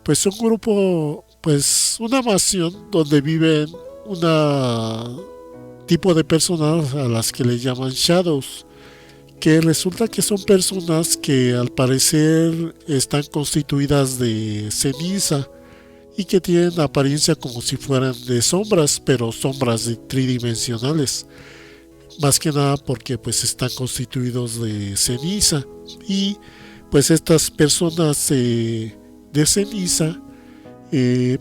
pues un grupo, pues una mansión donde viven una tipo de personas a las que le llaman Shadows, que resulta que son personas que al parecer están constituidas de ceniza y que tienen apariencia como si fueran de sombras, pero sombras tridimensionales, más que nada porque pues están constituidos de ceniza y pues estas personas de ceniza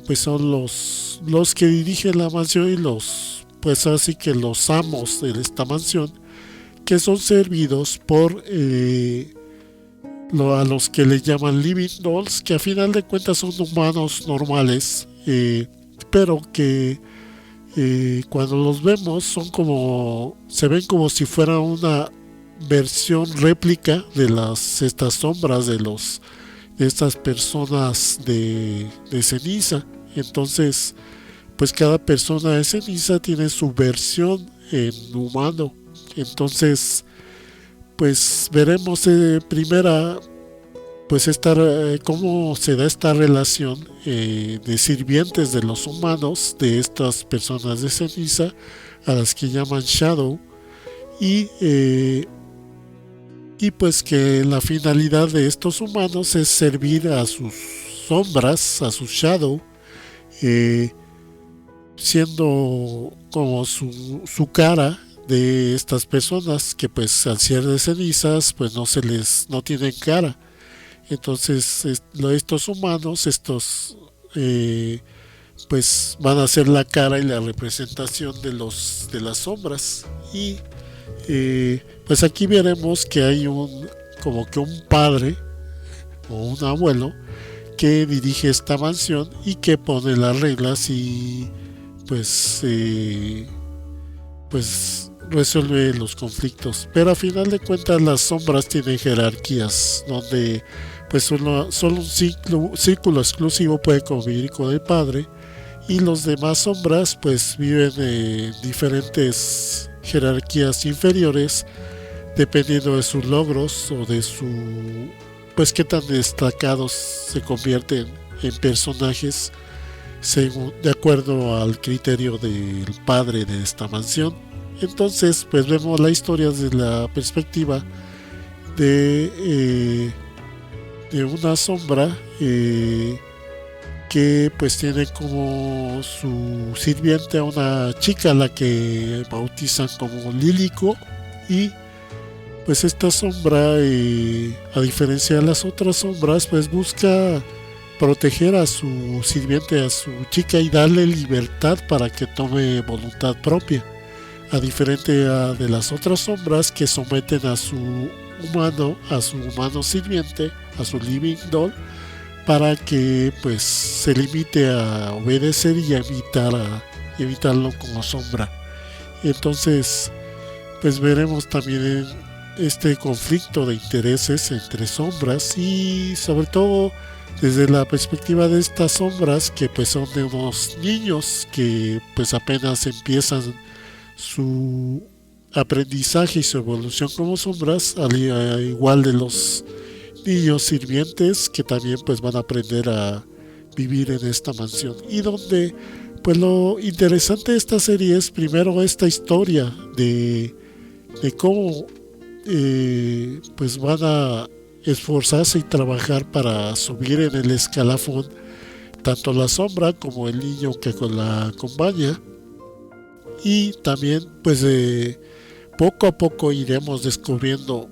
pues son los que dirigen la mansión y los pues así que los amos de esta mansión que son servidos por a los que le llaman living dolls que a final de cuentas son humanos normales pero que cuando los vemos se ven como si fuera una versión réplica de estas sombras de estas personas de ceniza. Entonces, pues cada persona de ceniza tiene su versión en humano. Entonces, pues veremos primera, pues cómo se da esta relación de sirvientes de los humanos, de estas personas de ceniza, a las que llaman Shadow, y, eh, y pues que la finalidad de estos humanos es servir a sus sombras, a sus Shadow, eh, siendo como su cara de estas personas que pues al ser de cenizas pues no tienen cara. Entonces estos humanos, eh, pues van a ser la cara y la representación de las sombras. Y pues aquí veremos que hay como que un padre o un abuelo que dirige esta mansión y que pone las reglas y pues pues resuelve los conflictos. Pero a final de cuentas las sombras tienen jerarquías donde pues solo un círculo exclusivo puede convivir con el padre, y los demás sombras pues viven en diferentes jerarquías inferiores dependiendo de sus logros o de pues qué tan destacados se convierten en personajes de acuerdo al criterio del padre de esta mansión. Entonces pues vemos la historia desde la perspectiva de una sombra que pues tiene como su sirviente a una chica a la que bautizan como Lilico. Y pues esta sombra, a diferencia de las otras sombras, pues busca proteger a su sirviente, a su chica, y darle libertad para que tome voluntad propia, a diferente de las otras sombras que someten a su humano sirviente, a su living doll, para que pues se limite a obedecer y a evitarlo como sombra. Entonces pues veremos también este conflicto de intereses entre sombras, y sobre todo desde la perspectiva de estas sombras que pues son de unos niños que pues apenas empiezan su aprendizaje y su evolución como sombras, al igual de los niños sirvientes que también pues van a aprender a vivir en esta mansión. Y donde pues lo interesante de esta serie es primero esta historia de cómo pues van a esforzarse y trabajar para subir en el escalafón, tanto la sombra como el niño que la acompaña. Y también pues poco a poco iremos descubriendo,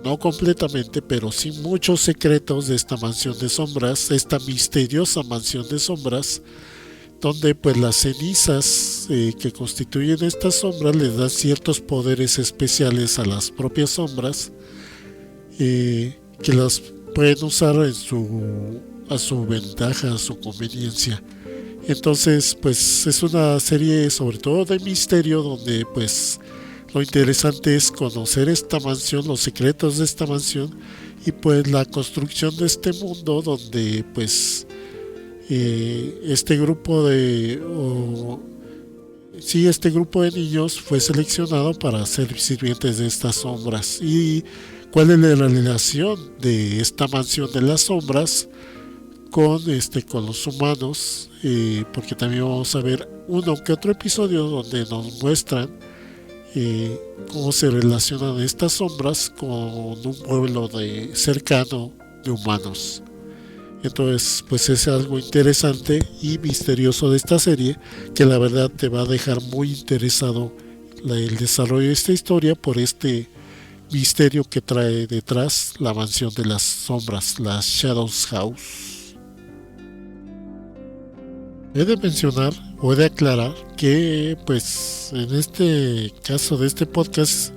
no completamente, pero sí muchos secretos de esta mansión de sombras, esta misteriosa mansión de sombras, donde pues las cenizas que constituyen estas sombras les dan ciertos poderes especiales a las propias sombras, que las pueden usar a su ventaja, a su conveniencia. Entonces pues es una serie sobre todo de misterio, donde pues lo interesante es conocer esta mansión, los secretos de esta mansión, y pues la construcción de este mundo donde pues este grupo este grupo de niños fue seleccionado para ser sirvientes de estas sombras. Y cuál es la relación de esta mansión de las sombras con los humanos, porque también vamos a ver uno que otro episodio donde nos muestran cómo se relacionan estas sombras con un pueblo cercano de humanos. Entonces pues es algo interesante y misterioso de esta serie, que la verdad te va a dejar muy interesado el desarrollo de esta historia por este misterio que trae detrás la mansión de las sombras, la Shadows House. He de mencionar o he de aclarar que pues en este caso de este podcast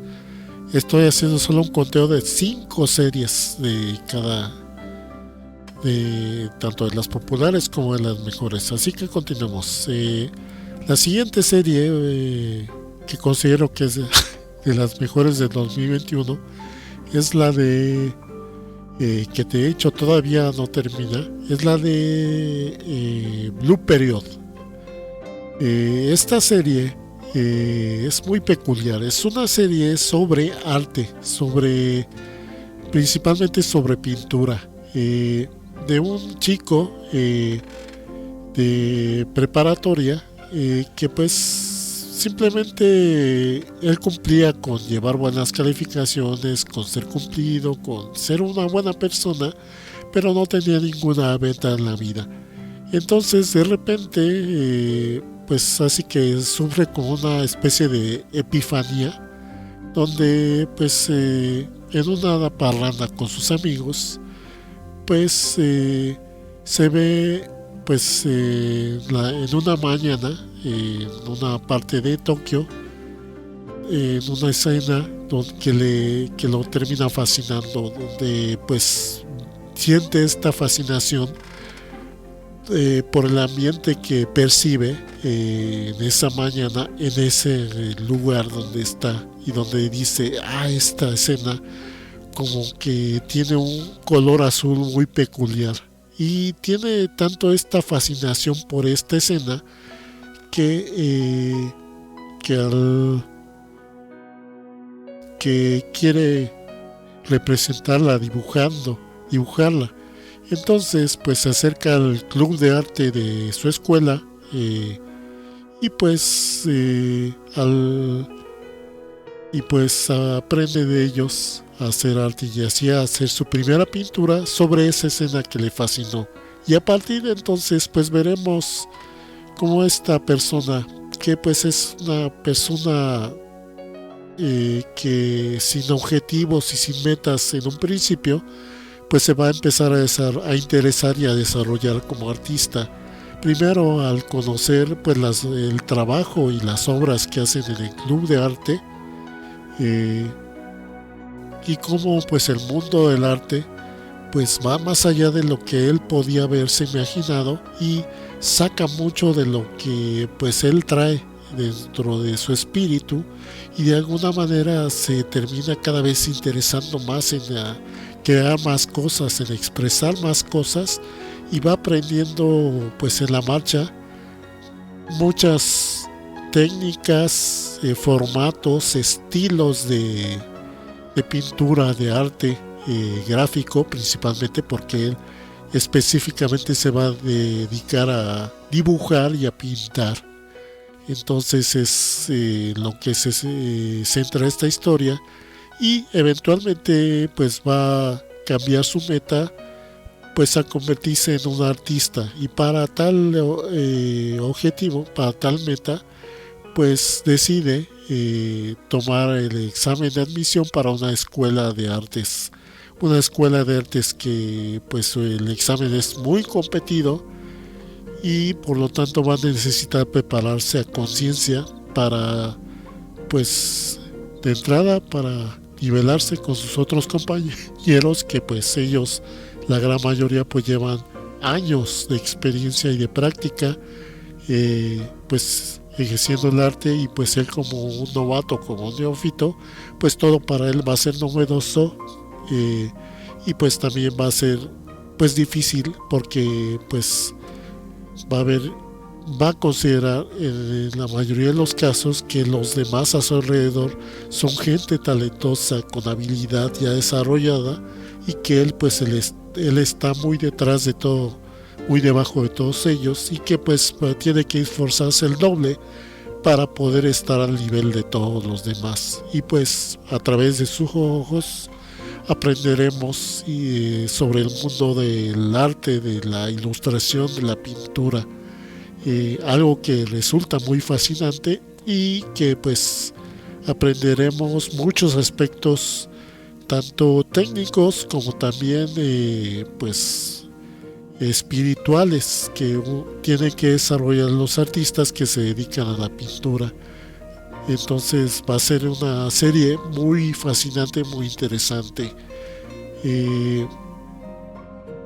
estoy haciendo solo un conteo de 5 series tanto de las populares como de las mejores. Así que continuemos. La siguiente serie que considero que es de las mejores de 2021 es la de que de hecho todavía no termina, es la de Blue Period. Esta serie es muy peculiar, es una serie sobre arte, sobre principalmente sobre pintura, de un chico de preparatoria que pues simplemente él cumplía con llevar buenas calificaciones, con ser cumplido, con ser una buena persona, pero no tenía ninguna meta en la vida. Entonces de repente pues así que sufre como una especie de epifanía donde pues en una parranda con sus amigos pues se ve pues en una mañana en una parte de Tokio en una escena que lo termina fascinando, donde pues siente esta fascinación por el ambiente que percibe en esa mañana, en ese lugar donde está y donde dice, esta escena como que tiene un color azul muy peculiar. Y tiene tanto esta fascinación por esta escena que, que, al, que quiere representarla dibujarla. Entonces pues se acerca al club de arte de su escuela y pues y pues aprende de ellos a hacer arte y así a hacer su primera pintura sobre esa escena que le fascinó. Y a partir de entonces pues veremos cómo esta persona, que pues es una persona que sin objetivos y sin metas en un principio, pues se va a empezar a interesar y a desarrollar como artista. Primero al conocer pues el trabajo y las obras que hacen en el club de arte, eh, y cómo pues el mundo del arte pues va más allá de lo que él podía haberse imaginado y saca mucho de lo que pues él trae dentro de su espíritu y de alguna manera se termina cada vez interesando más en crear más cosas, en expresar más cosas y va aprendiendo pues en la marcha muchas técnicas, formatos, estilos de pintura, de arte gráfico principalmente porque él específicamente se va a dedicar a dibujar y a pintar. Entonces es lo que se centra esta historia y eventualmente pues va a cambiar su meta pues a convertirse en un artista y para tal objetivo, para tal meta pues decide tomar el examen de admisión para una escuela de artes que pues el examen es muy competido y por lo tanto va a necesitar prepararse a conciencia para pues de entrada para nivelarse con sus otros compañeros que pues ellos la gran mayoría pues llevan años de experiencia y de práctica pues ejerciendo el arte y pues él como un novato, como un neófito, pues todo para él va a ser novedoso y pues también va a ser pues difícil porque pues va a considerar en la mayoría de los casos que los demás a su alrededor son gente talentosa con habilidad ya desarrollada y que él pues él está muy detrás de todo, muy debajo de todos ellos y que pues tiene que esforzarse el doble para poder estar al nivel de todos los demás y pues a través de sus ojos aprenderemos sobre el mundo del arte, de la ilustración, de la pintura, algo que resulta muy fascinante y que pues aprenderemos muchos aspectos tanto técnicos como también pues espirituales que tienen que desarrollar los artistas que se dedican a la pintura. Entonces va a ser una serie muy fascinante, muy interesante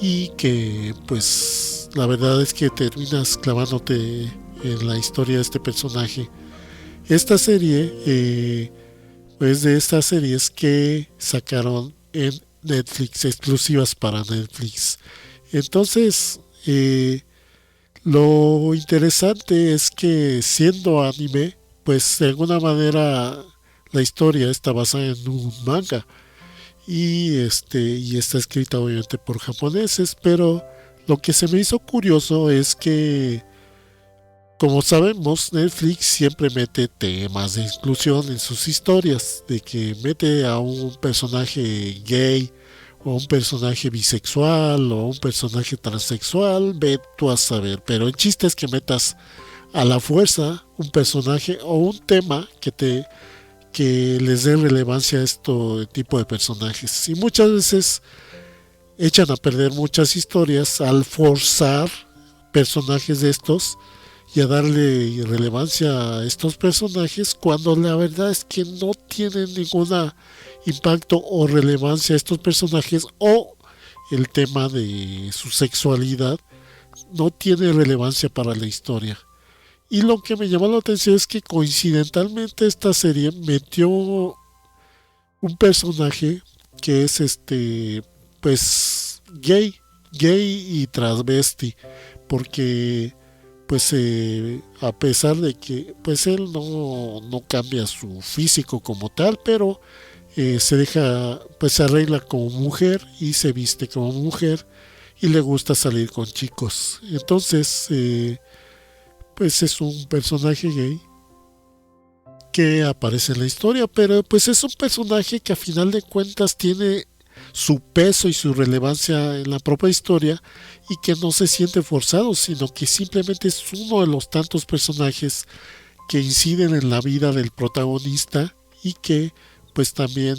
y que pues la verdad es que terminas clavándote en la historia de este personaje. Esta serie, pues de estas series que sacaron en Netflix, exclusivas para Netflix. Entonces, lo interesante es que siendo anime, pues de alguna manera la historia está basada en un manga y está escrita obviamente por japoneses, pero lo que se me hizo curioso es que, como sabemos, Netflix siempre mete temas de inclusión en sus historias, de que mete a un personaje gay o un personaje bisexual o un personaje transexual, ve tú a saber, pero el chiste es que metas a la fuerza un personaje o un tema que les dé relevancia a este tipo de personajes. Y muchas veces echan a perder muchas historias al forzar personajes de estos y a darle relevancia a estos personajes cuando la verdad es que no tienen ningún impacto o relevancia a estos personajes, o el tema de su sexualidad no tiene relevancia para la historia. Y lo que me llamó la atención es que coincidentalmente esta serie metió un personaje que es pues gay y transvesti, porque pues a pesar de que pues él no cambia su físico como tal, pero se deja, pues se arregla como mujer y se viste como mujer y le gusta salir con chicos. Entonces, pues es un personaje gay que aparece en la historia, pero pues es un personaje que a final de cuentas tiene su peso y su relevancia en la propia historia y que no se siente forzado, sino que simplemente es uno de los tantos personajes que inciden en la vida del protagonista y que pues también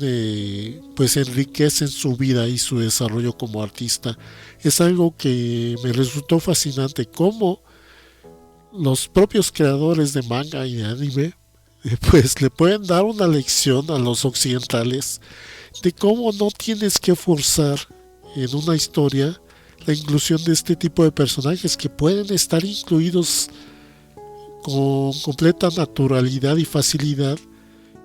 pues enriquecen su vida y su desarrollo como artista. Es algo que me resultó fascinante, cómo los propios creadores de manga y de anime pues le pueden dar una lección a los occidentales de cómo no tienes que forzar en una historia la inclusión de este tipo de personajes que pueden estar incluidos con completa naturalidad y facilidad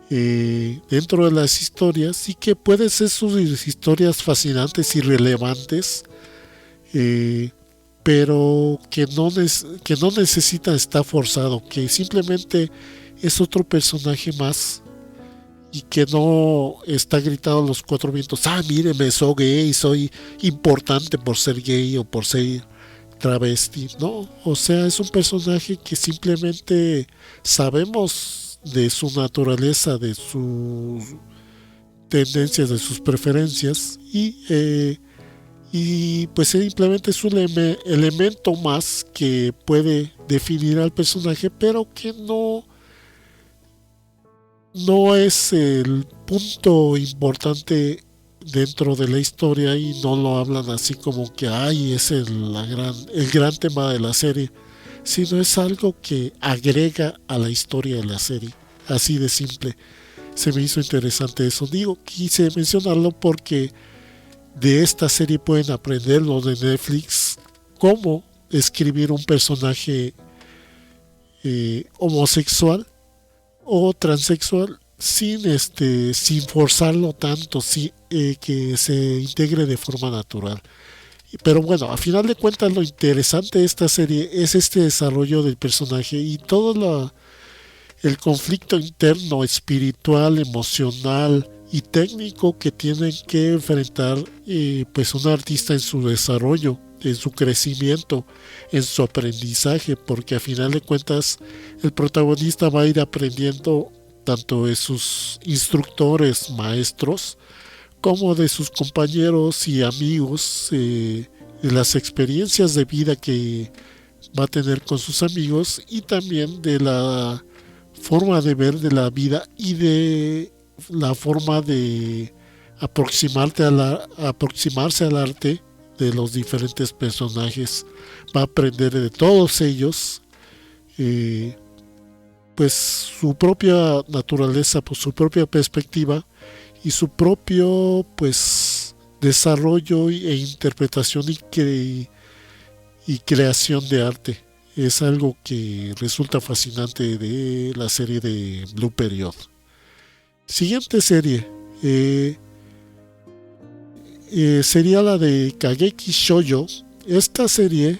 dentro de las historias, y que pueden ser sus historias fascinantes y relevantes, eh, pero que no necesita estar forzado, que simplemente es otro personaje más y que no está gritado a los cuatro vientos, ah, míreme, soy gay, soy importante por ser gay o por ser travesti, ¿no? O sea, es un personaje que simplemente sabemos de su naturaleza, de sus tendencias, de sus preferencias, y pues simplemente es un elemento más que puede definir al personaje, pero que no es el punto importante dentro de la historia, y no lo hablan así como que ay, es el gran tema de la serie, sino es algo que agrega a la historia de la serie, así de simple. Se me hizo interesante eso. Digo, quise mencionarlo porque de esta serie pueden aprender los de Netflix cómo escribir un personaje homosexual o transexual sin forzarlo tanto, que se integre de forma natural. Pero bueno, a final de cuentas lo interesante de esta serie es este desarrollo del personaje y todo el conflicto interno, espiritual, emocional y técnico que tienen que enfrentar pues un artista en su desarrollo, en su crecimiento, en su aprendizaje, porque a final de cuentas el protagonista va a ir aprendiendo tanto de sus instructores, maestros, como de sus compañeros y amigos, de las experiencias de vida que va a tener con sus amigos, y también de la forma de ver de la vida y de la forma de aproximarse al arte de los diferentes personajes. Va a aprender de todos ellos, eh, pues su propia naturaleza, pues su propia perspectiva y su propio pues desarrollo e interpretación y creación de arte. Es algo que resulta fascinante de la serie de Blue Period. Siguiente serie sería la de Kageki Shoujo. Esta serie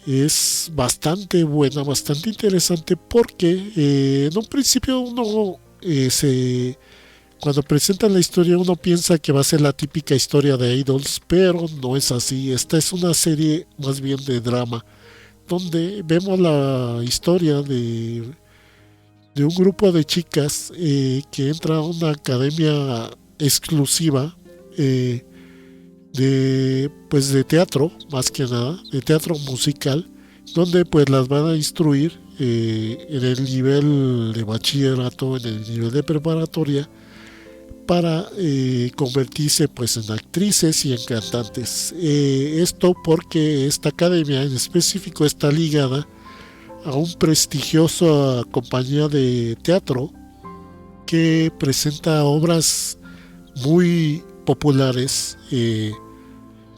es bastante buena, bastante interesante porque en un principio uno cuando presentan la historia uno piensa que va a ser la típica historia de idols, pero no es así. Esta es una serie más bien de drama, donde vemos la historia de un grupo de chicas que entra a una academia exclusiva eh, de teatro, más que nada, de teatro musical, donde pues las van a instruir en el nivel de bachillerato, en el nivel de preparatoria, para convertirse pues en actrices y en cantantes. Esto porque esta academia en específico está ligada a un prestigiosa compañía de teatro que presenta obras muy populares,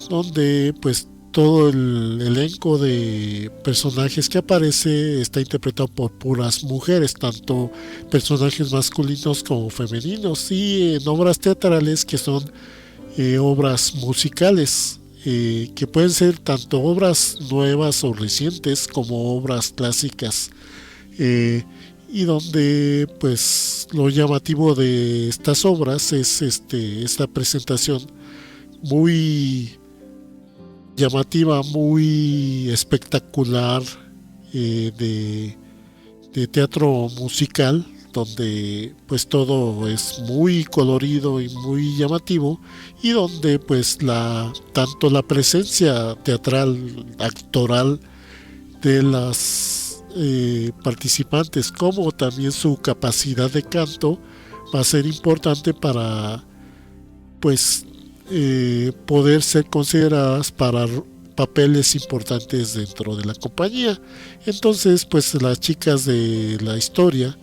donde pues todo el elenco de personajes que aparece está interpretado por puras mujeres, tanto personajes masculinos como femeninos, y en obras teatrales que son obras musicales, que pueden ser tanto obras nuevas o recientes como obras clásicas, eh, y donde pues lo llamativo de estas obras es esta presentación muy llamativa, muy espectacular, de teatro musical, donde pues todo es muy colorido y muy llamativo, y donde pues tanto la presencia teatral, actoral de las participantes, como también su capacidad de canto va a ser importante para pues poder ser consideradas para papeles importantes dentro de la compañía. Entonces pues las chicas de la historia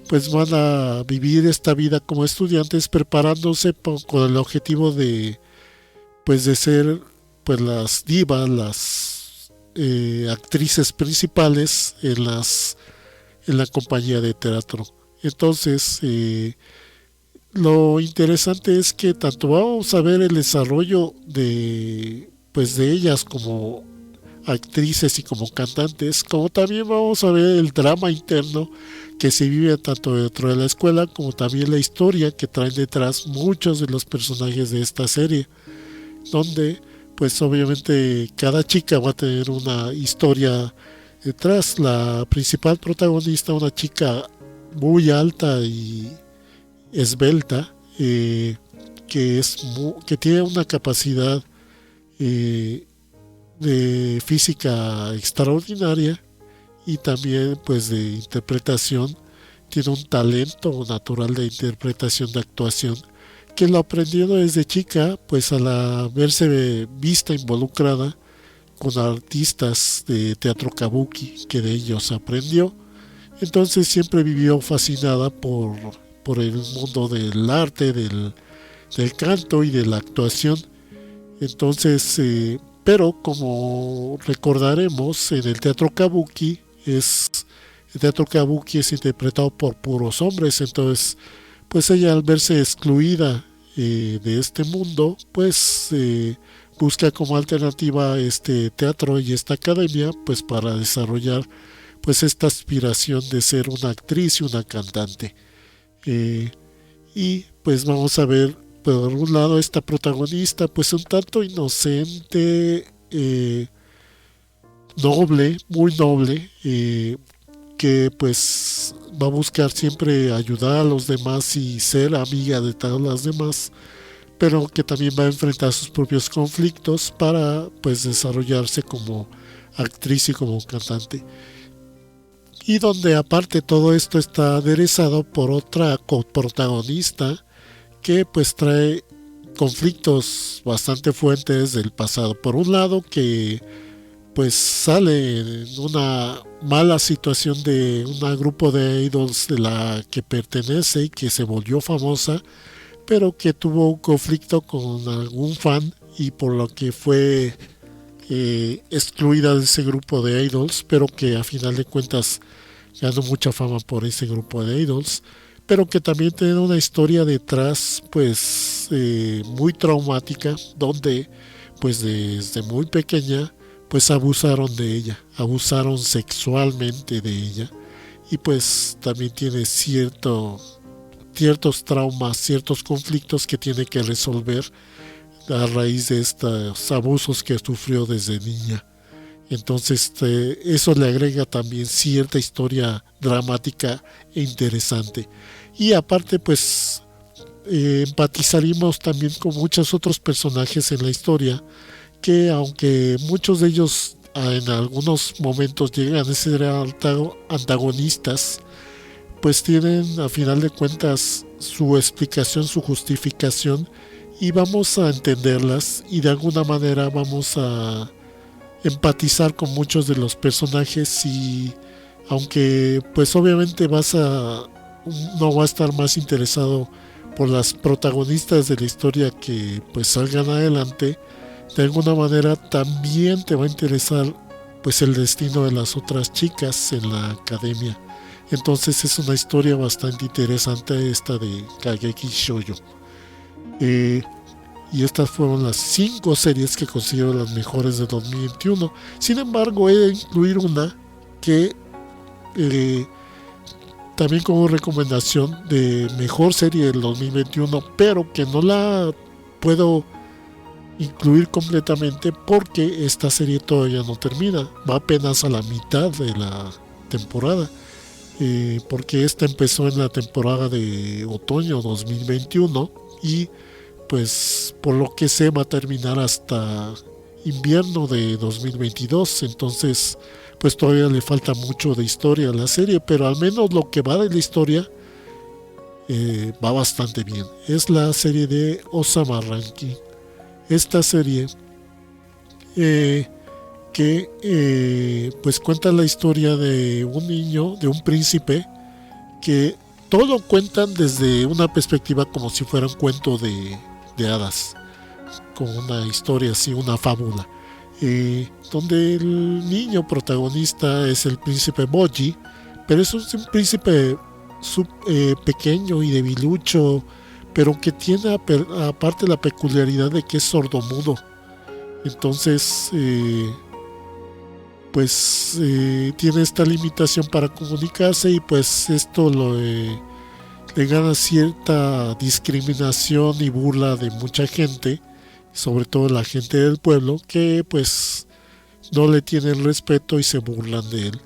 pues van a vivir esta vida como estudiantes, preparándose con el objetivo de pues de ser pues las divas, las actrices principales en la compañía de teatro. Entonces lo interesante es que tanto vamos a ver el desarrollo de ellas como actrices y como cantantes, como también vamos a ver el drama interno que se vive tanto dentro de la escuela como también la historia que traen detrás muchos de los personajes de esta serie, donde pues obviamente cada chica va a tener una historia detrás. La principal protagonista, una chica muy alta y esbelta, que tiene una capacidad de física extraordinaria, y también pues de interpretación. Tiene un talento natural de interpretación, de actuación, que lo aprendió desde chica, pues al verse vista involucrada con artistas de teatro kabuki, que de ellos aprendió. Entonces siempre vivió fascinada por el mundo del arte, del canto y de la actuación. Entonces, pero como recordaremos, en el teatro kabuki es interpretado por puros hombres. Entonces pues ella, al verse excluida de este mundo, pues busca como alternativa este teatro y esta academia, pues para desarrollar pues esta aspiración de ser una actriz y una cantante. Eh, y pues vamos a ver por un lado esta protagonista pues un tanto inocente, noble, muy noble, que pues va a buscar siempre ayudar a los demás y ser amiga de todas las demás, pero que también va a enfrentar sus propios conflictos para pues desarrollarse como actriz y como cantante. Y donde aparte todo esto está aderezado por otra coprotagonista que pues trae conflictos bastante fuertes del pasado. Por un lado, que pues sale en una mala situación de un grupo de idols de la que pertenece y que se volvió famosa, pero que tuvo un conflicto con algún fan, y por lo que fue excluida de ese grupo de idols, pero que a final de cuentas ganó mucha fama por ese grupo de idols, pero que también tiene una historia detrás pues muy traumática, donde pues desde muy pequeña pues abusaron de ella, abusaron sexualmente de ella, y pues también tiene ciertos traumas, ciertos conflictos que tiene que resolver a raíz de estos abusos que sufrió desde niña. Entonces eso le agrega también cierta historia dramática e interesante. Y aparte pues empatizaríamos también con muchos otros personajes en la historia, que aunque muchos de ellos en algunos momentos llegan a ser antagonistas, pues tienen a final de cuentas su explicación, su justificación, y vamos a entenderlas y de alguna manera vamos a empatizar con muchos de los personajes. Y aunque pues obviamente no va a estar más interesado por las protagonistas de la historia que pues salgan adelante, de alguna manera también te va a interesar pues el destino de las otras chicas en la academia. Entonces es una historia bastante interesante esta de Kageki Shoujo. Eh, y estas fueron las 5 series que considero las mejores de 2021. Sin embargo, he de incluir una que eh, también como recomendación de mejor serie del 2021, pero que no la puedo incluir completamente porque esta serie todavía no termina, va apenas a la mitad de la temporada, porque esta empezó en la temporada de otoño 2021 y pues por lo que sé va a terminar hasta invierno de 2022. Entonces pues todavía le falta mucho de historia a la serie, pero al menos lo que va de la historia va bastante bien. Es la serie de Osama Ranking. Esta serie que pues cuenta la historia de un niño, de un príncipe, que todo lo cuentan desde una perspectiva como si fuera un cuento de hadas, como una historia así, una fábula, donde el niño protagonista es el príncipe Boji, pero es un príncipe pequeño y debilucho, pero que tiene aparte la peculiaridad de que es sordomudo. Entonces pues tiene esta limitación para comunicarse, y pues esto le gana cierta discriminación y burla de mucha gente, sobre todo la gente del pueblo, que pues no le tienen respeto y se burlan de él.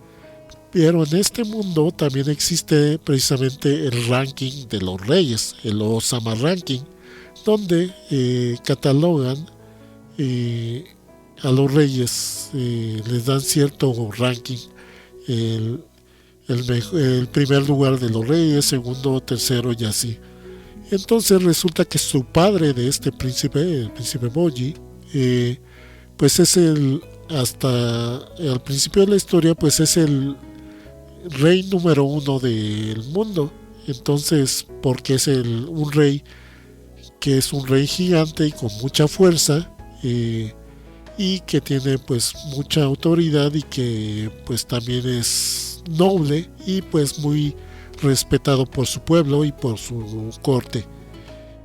Pero en este mundo también existe precisamente el ranking de los reyes, el Osama Ranking, donde catalogan a los reyes, les dan cierto ranking, el, el primer lugar de los reyes, segundo, tercero y así. Entonces resulta que su padre de este príncipe, el príncipe Boji, pues es hasta al principio de la historia, pues es el rey número 1 del mundo. Entonces, porque es un rey que es un rey gigante y con mucha fuerza, y que tiene pues mucha autoridad, y que pues también es noble y pues muy respetado por su pueblo y por su corte.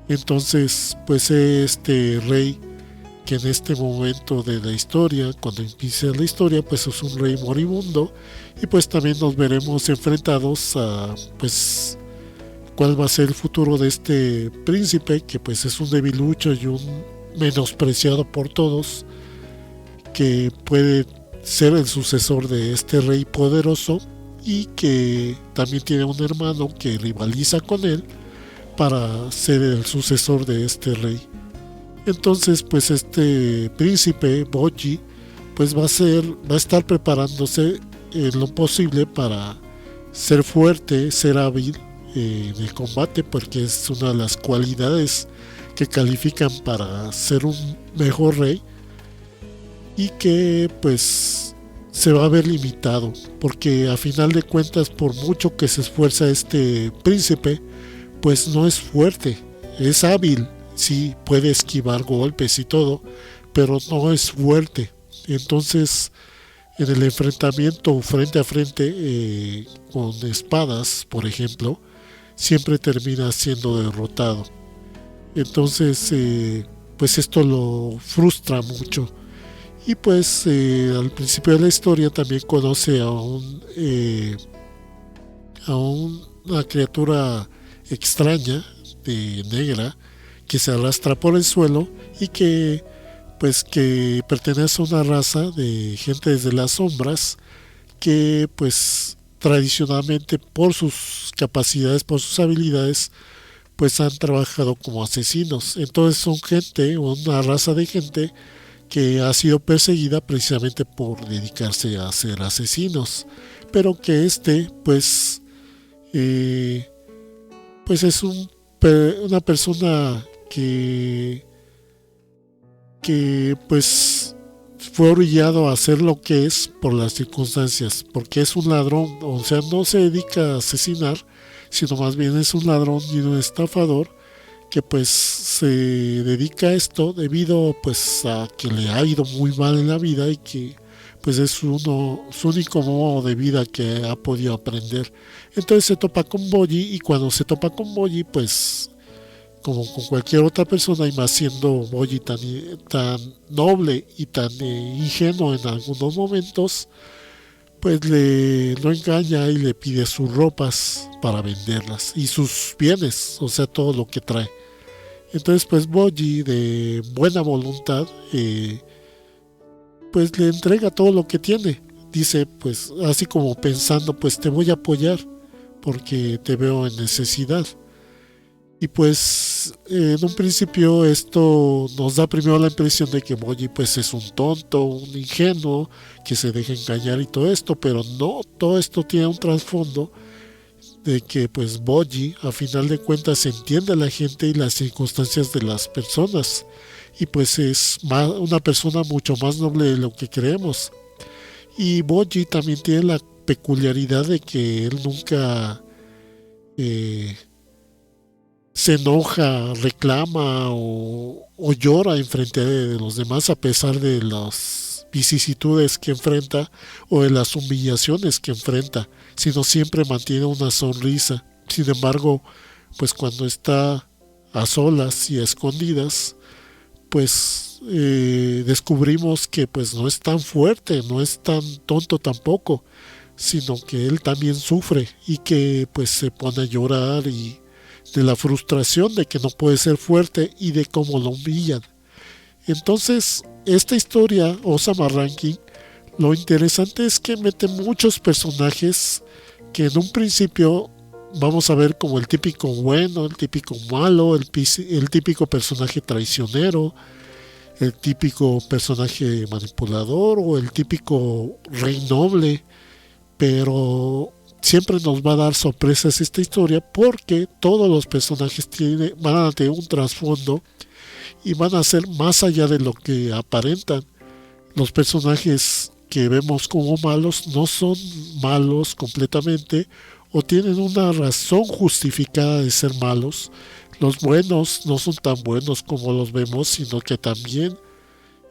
Entonces pues este rey, que en este momento de la historia, cuando empiece la historia, pues es un rey moribundo, y pues también nos veremos enfrentados a pues cuál va a ser el futuro de este príncipe, que pues es un debilucho y un menospreciado por todos, que puede ser el sucesor de este rey poderoso, y que también tiene un hermano que rivaliza con él para ser el sucesor de este rey. Entonces pues este príncipe Boji pues va a estar preparándose en lo posible para ser fuerte, ser hábil en el combate, porque es una de las cualidades que califican para ser un mejor rey, y que pues se va a ver limitado, porque a final de cuentas, por mucho que se esfuerza este príncipe, pues no es fuerte. Es hábil, sí, puede esquivar golpes y todo, pero no es fuerte. Entonces, en el enfrentamiento frente a frente con espadas, por ejemplo, siempre termina siendo derrotado. Entonces, pues esto lo frustra mucho. Y pues al principio de la historia también conoce a una criatura extraña, negra, que se arrastra por el suelo y que pertenece a una raza de gente desde las sombras que pues tradicionalmente por sus capacidades, por sus habilidades, pues han trabajado como asesinos. Entonces son gente, una raza de gente que ha sido perseguida precisamente por dedicarse a ser asesinos, pero que eh, pues es una persona que pues fue orillado a hacer lo que es por las circunstancias, porque es un ladrón, o sea, no se dedica a asesinar, sino más bien es un ladrón y un estafador que pues se dedica a esto debido pues a que le ha ido muy mal en la vida y que pues es su único modo de vida que ha podido aprender. Entonces se topa con Boji y cuando se topa con Boji pues como con cualquier otra persona y más siendo Boji tan noble y tan ingenuo en algunos momentos, pues lo engaña y le pide sus ropas para venderlas y sus bienes, o sea, todo lo que trae. Entonces, pues Boji, de buena voluntad, pues le entrega todo lo que tiene. Dice, pues, así como pensando, pues te voy a apoyar porque te veo en necesidad. Y pues, en un principio esto nos da primero la impresión de que Boji pues es un tonto, un ingenuo, que se deja engañar y todo esto, pero no, todo esto tiene un trasfondo de que pues Boji a final de cuentas entiende a la gente y las circunstancias de las personas y pues es una persona mucho más noble de lo que creemos. Y Boji también tiene la peculiaridad de que él nunca eh, se enoja, reclama o llora en frente de los demás a pesar de las vicisitudes que enfrenta o de las humillaciones que enfrenta, sino siempre mantiene una sonrisa. Sin embargo, pues cuando está a solas y a escondidas, pues descubrimos que pues no es tan fuerte, no es tan tonto tampoco, sino que él también sufre y que pues se pone a llorar y de la frustración de que no puede ser fuerte y de cómo lo humillan. Entonces, esta historia, Osama Ranking, lo interesante es que mete muchos personajes que en un principio vamos a ver como el típico bueno, el típico malo, el típico personaje traicionero, el típico personaje manipulador o el típico rey noble, pero siempre nos va a dar sorpresas esta historia porque todos los personajes van a tener un trasfondo y van a ser más allá de lo que aparentan. Los personajes que vemos como malos no son malos completamente o tienen una razón justificada de ser malos. Los buenos no son tan buenos como los vemos, sino que también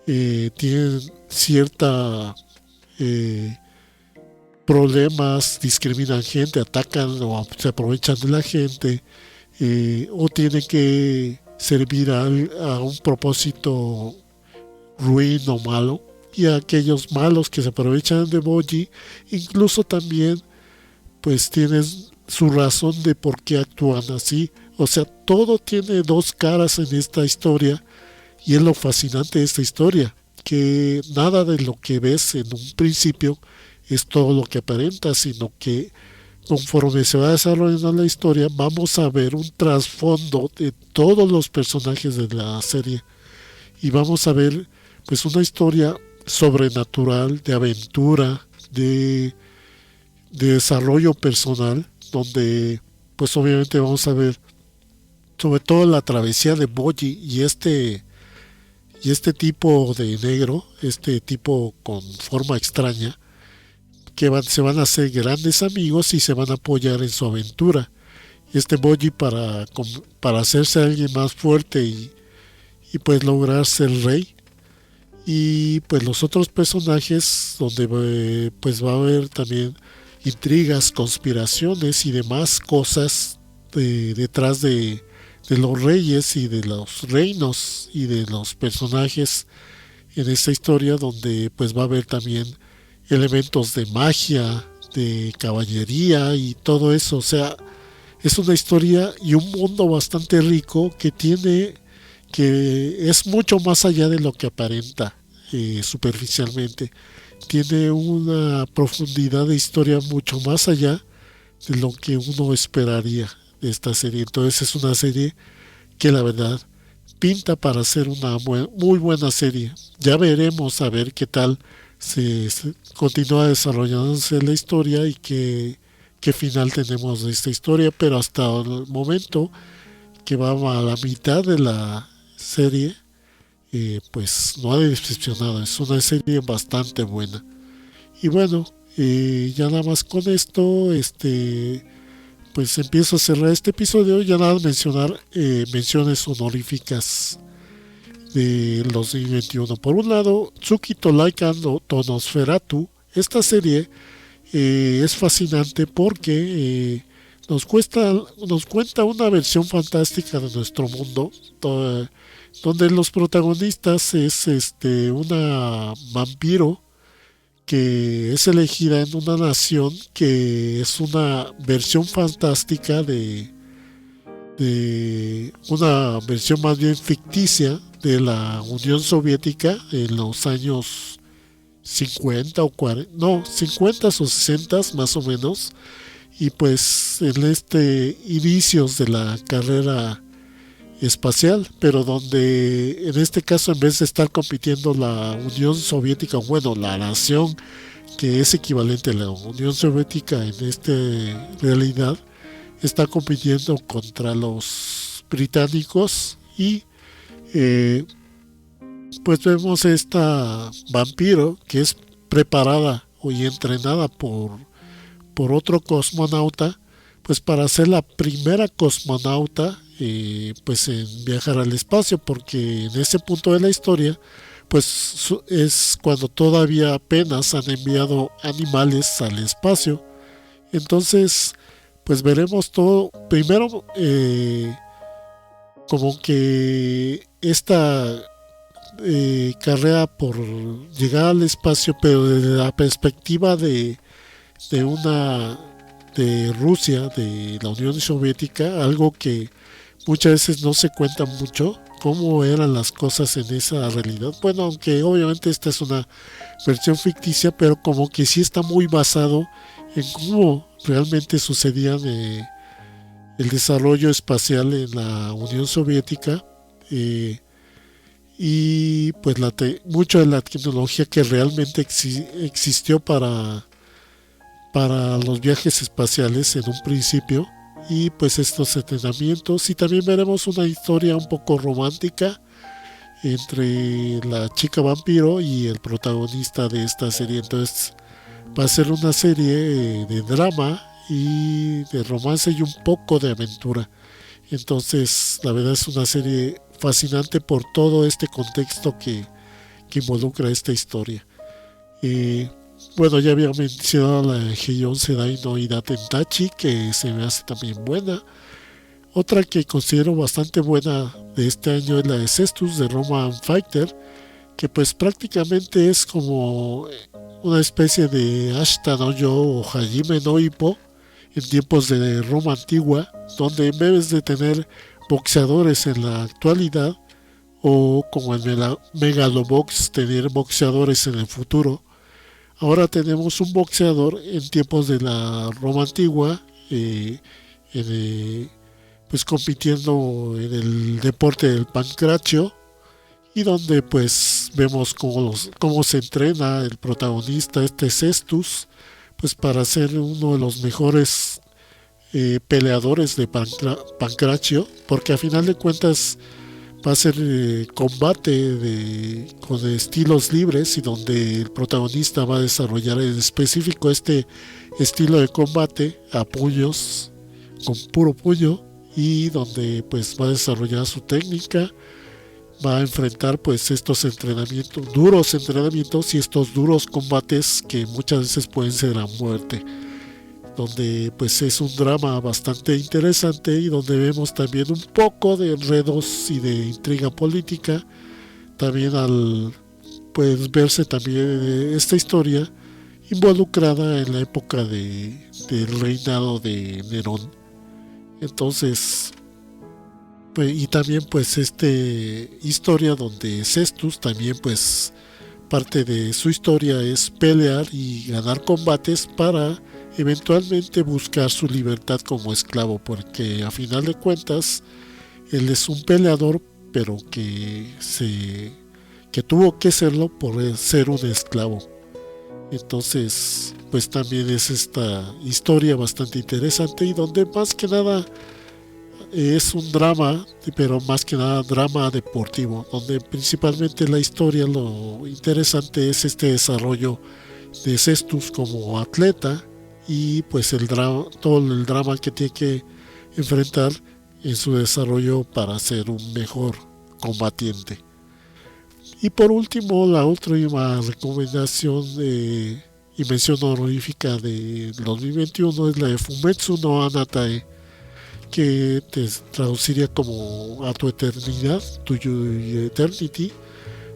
tienen cierta problemas, discriminan gente, atacan o se aprovechan de la gente, o tienen que servir a un propósito ruin o malo. Y a aquellos malos que se aprovechan de Boji, incluso también pues tienen su razón de por qué actúan así. O sea, todo tiene dos caras en esta historia y es lo fascinante de esta historia, que nada de lo que ves en un principio es todo lo que aparenta, sino que conforme se va desarrollando la historia vamos a ver un trasfondo de todos los personajes de la serie y vamos a ver pues una historia sobrenatural, de aventura, de desarrollo personal, donde pues obviamente vamos a ver sobre todo la travesía de Boji y este tipo de negro, este tipo con forma extraña, que se van a hacer grandes amigos y se van a apoyar en su aventura. Este Boji para hacerse alguien más fuerte y pues lograr ser rey, y pues los otros personajes donde pues va a haber también intrigas, conspiraciones y demás cosas detrás de los reyes y de los reinos y de los personajes en esta historia, donde pues va a haber también elementos de magia, de caballería y todo eso. O sea, es una historia y un mundo bastante rico que es mucho más allá de lo que aparenta superficialmente. Tiene una profundidad de historia mucho más allá de lo que uno esperaría de esta serie. Entonces es una serie que la verdad pinta para ser una muy buena serie. Ya veremos a ver qué tal se continúa desarrollándose la historia y qué final tenemos de esta historia, pero hasta el momento que va a la mitad de la serie, pues no ha decepcionado. Es una serie bastante buena. Y bueno, ya nada más con esto, pues empiezo a cerrar este episodio. Ya nada mencionar menciones honoríficas de los 2021. Por un lado, Tsuki Tolaikan no Tonosferatu. Esta serie es fascinante porque nos cuenta una versión fantástica de nuestro mundo, donde los protagonistas es una vampiro que es elegida en una nación que es una versión fantástica de una versión más bien ficticia de la Unión Soviética en los años 50 o 40, no, 50 o 60 más o menos, y pues en inicios de la carrera espacial, pero donde en este caso en vez de estar compitiendo la Unión Soviética, bueno, la nación que es equivalente a la Unión Soviética en esta realidad, está compitiendo contra los británicos y eh, pues vemos esta vampiro que es preparada y entrenada por otro cosmonauta, pues para ser la primera cosmonauta pues en viajar al espacio, porque en ese punto de la historia pues es cuando todavía apenas han enviado animales al espacio. Entonces pues veremos todo primero, como que esta carrera por llegar al espacio, pero desde la perspectiva de una de Rusia, de la Unión Soviética, algo que muchas veces no se cuenta mucho cómo eran las cosas en esa realidad. Bueno, aunque obviamente esta es una versión ficticia, pero como que sí está muy basado en cómo realmente sucedía el desarrollo espacial en la Unión Soviética, y pues mucho de la tecnología que realmente existió para los viajes espaciales en un principio, y pues estos entrenamientos. Y también veremos una historia un poco romántica entre la chica vampiro y el protagonista de esta serie. Entonces va a ser una serie de drama y de romance y un poco de aventura. Entonces la verdad es una serie fascinante por todo este contexto que involucra esta historia. Bueno, ya había mencionado la Heion Sedai no Idaten Tachi, que se me hace también buena. Otra que considero bastante buena de este año es la de Cestus de Roman Fighter, que pues prácticamente es como una especie de Ashita no Yo o Hajime no Ippo en tiempos de Roma antigua, donde en vez de tener boxeadores en la actualidad, o como en Megalobox tener boxeadores en el futuro, ahora tenemos un boxeador en tiempos de la Roma antigua, en, pues compitiendo en el deporte del pancracio, y donde pues vemos cómo se entrena el protagonista, este Cestus, pues para ser uno de los mejores peleadores de pancracio, porque a final de cuentas va a ser combate con estilos libres, y donde el protagonista va a desarrollar en específico este estilo de combate a puños, con puro puño, y donde pues va a desarrollar su técnica, va a enfrentar pues estos entrenamientos, duros entrenamientos y estos duros combates que muchas veces pueden ser a muerte, donde pues es un drama bastante interesante y donde vemos también un poco de enredos y de intriga política, también al pues verse también esta historia involucrada en la época del reinado de Nerón. Entonces, pues, y también pues historia donde Cestus también pues parte de su historia es pelear y ganar combates para eventualmente buscar su libertad como esclavo, porque a final de cuentas él es un peleador, pero que tuvo que serlo por ser un esclavo. Entonces, pues también es esta historia bastante interesante y donde más que nada es un drama, pero más que nada drama deportivo, donde principalmente la historia, lo interesante es este desarrollo de Cestus como atleta y pues todo el drama que tiene que enfrentar en su desarrollo para ser un mejor combatiente. Y por último, la última recomendación y mención honorífica de 2021 es la de Fumetsu no Anatae, que te traduciría como A tu eternidad, To Your Eternity,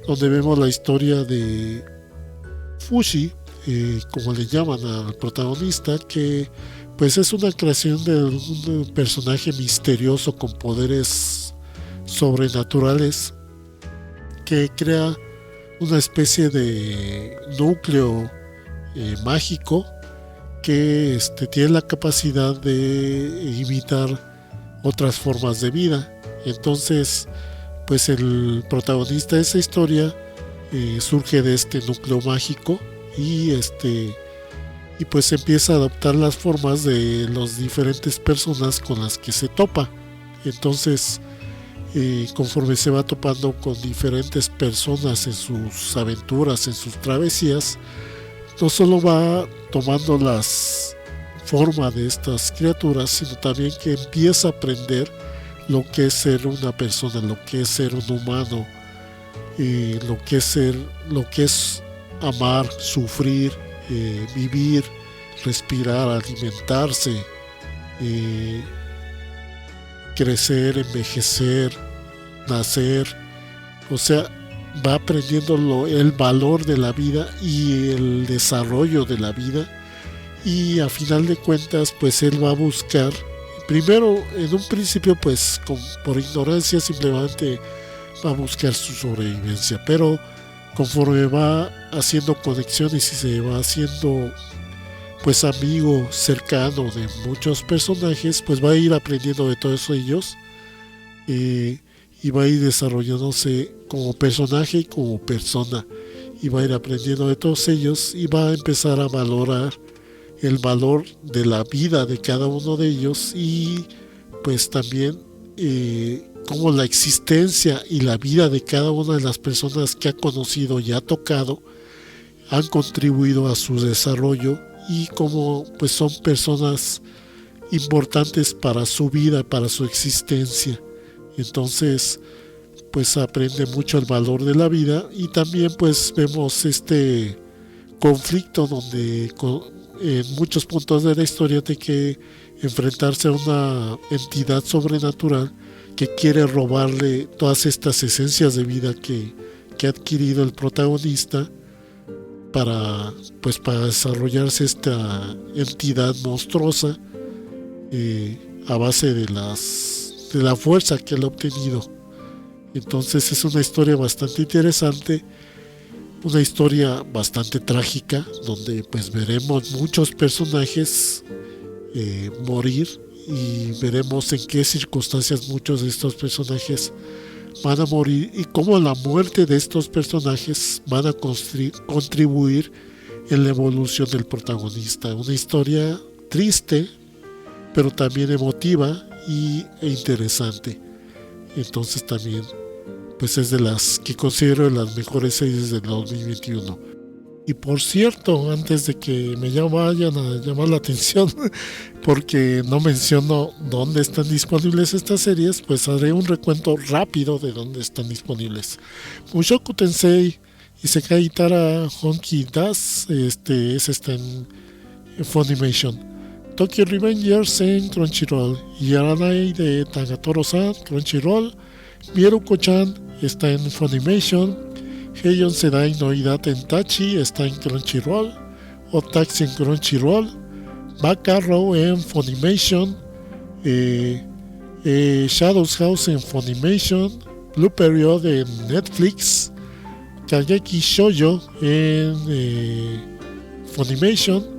donde vemos la historia de Fushi, como le llaman al protagonista, que pues es una creación de un personaje misterioso con poderes sobrenaturales que crea una especie de núcleo mágico que tiene la capacidad de imitar otras formas de vida. Entonces, pues el protagonista de esa historia surge de este núcleo mágico y pues empieza a adoptar las formas de las diferentes personas con las que se topa. Entonces, conforme se va topando con diferentes personas en sus aventuras, en sus travesías, no solo va tomando las formas de estas criaturas, sino también que empieza a aprender lo que es ser una persona, lo que es ser un humano, lo que es amar, sufrir, vivir, respirar, alimentarse, crecer, envejecer, nacer. O sea, va aprendiendo el valor de la vida y el desarrollo de la vida, y a final de cuentas pues él va a buscar, primero en un principio pues por ignorancia simplemente va a buscar su sobrevivencia, pero conforme va haciendo conexiones y se va haciendo pues amigo cercano de muchos personajes, pues va a ir aprendiendo de todos ellos, y va a ir desarrollándose como personaje y como persona, y va a ir aprendiendo de todos ellos y va a empezar a valorar el valor de la vida de cada uno de ellos, y pues también cómo la existencia y la vida de cada una de las personas que ha conocido y ha tocado han contribuido a su desarrollo, y cómo pues son personas importantes para su vida, para su existencia. Entonces pues aprende mucho el valor de la vida, y también pues vemos este conflicto donde en muchos puntos de la historia tiene que enfrentarse a una entidad sobrenatural que quiere robarle todas estas esencias de vida que ha adquirido el protagonista para desarrollarse esta entidad monstruosa, a base de la fuerza que él ha obtenido. Entonces es una historia bastante interesante, una historia bastante trágica, donde pues veremos muchos personajes morir, y veremos en qué circunstancias muchos de estos personajes van a morir, y cómo la muerte de estos personajes van a contribuir en la evolución del protagonista. Una historia triste, pero también emotiva e interesante. Entonces también pues es de las que considero las mejores series del 2021. Y por cierto, antes de que me vayan a llamar la atención, porque no menciono dónde están disponibles estas series, pues haré un recuento rápido de dónde están disponibles. Mushoku Tensei Isekai Tara Honki Das, ese está en Funimation. Tokyo Revengers en Crunchyroll. Yaranai de Tagatoro-san, Crunchyroll. Mieruko-chan está en Funimation. Heion Sedai no Ida Tentachi está en Crunchyroll. Otaxi en Crunchyroll. Baccaro en Funimation. Shadows House en Funimation. Blue Period en Netflix. Kageki Shoujo en Funimation.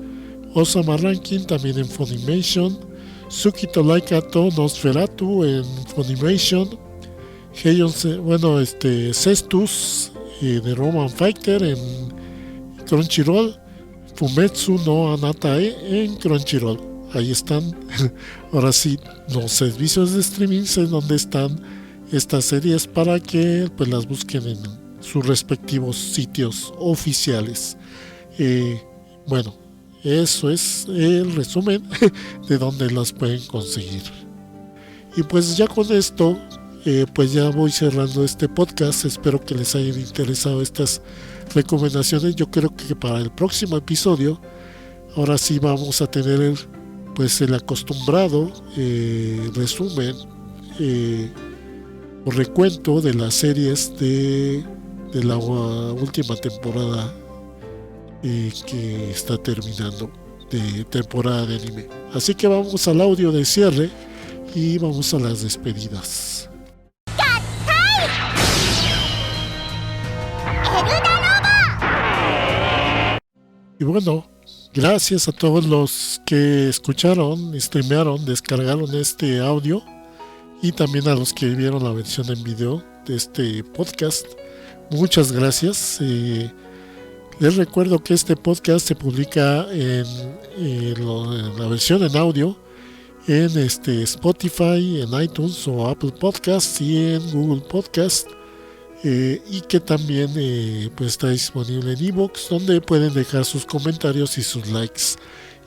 Osama Ranking también en Funimation. Tsukito Laikato Nosferatu en Funimation. Heion, Cestus de Roman Fighter en Crunchyroll. Fumetsu no Anatae en Crunchyroll. Ahí están, ahora sí, los servicios de streaming en donde están estas series para que pues las busquen en sus respectivos sitios oficiales. Bueno, eso es el resumen de donde las pueden conseguir. Y pues ya con esto, pues ya voy cerrando este podcast. Espero que les hayan interesado estas recomendaciones. Yo creo que para el próximo episodio, ahora sí vamos a tener pues el acostumbrado resumen o recuento de las series de la última temporada que está terminando, de temporada de anime. Así que vamos al audio de cierre y vamos a las despedidas. Y bueno, gracias a todos los que escucharon, streamearon, descargaron este audio y también a los que vieron la versión en video de este podcast. Muchas gracias. Les recuerdo que este podcast se publica en la versión en audio en Spotify, en iTunes o Apple Podcasts y en Google Podcast, y que también pues está disponible en iVoox, donde pueden dejar sus comentarios y sus likes,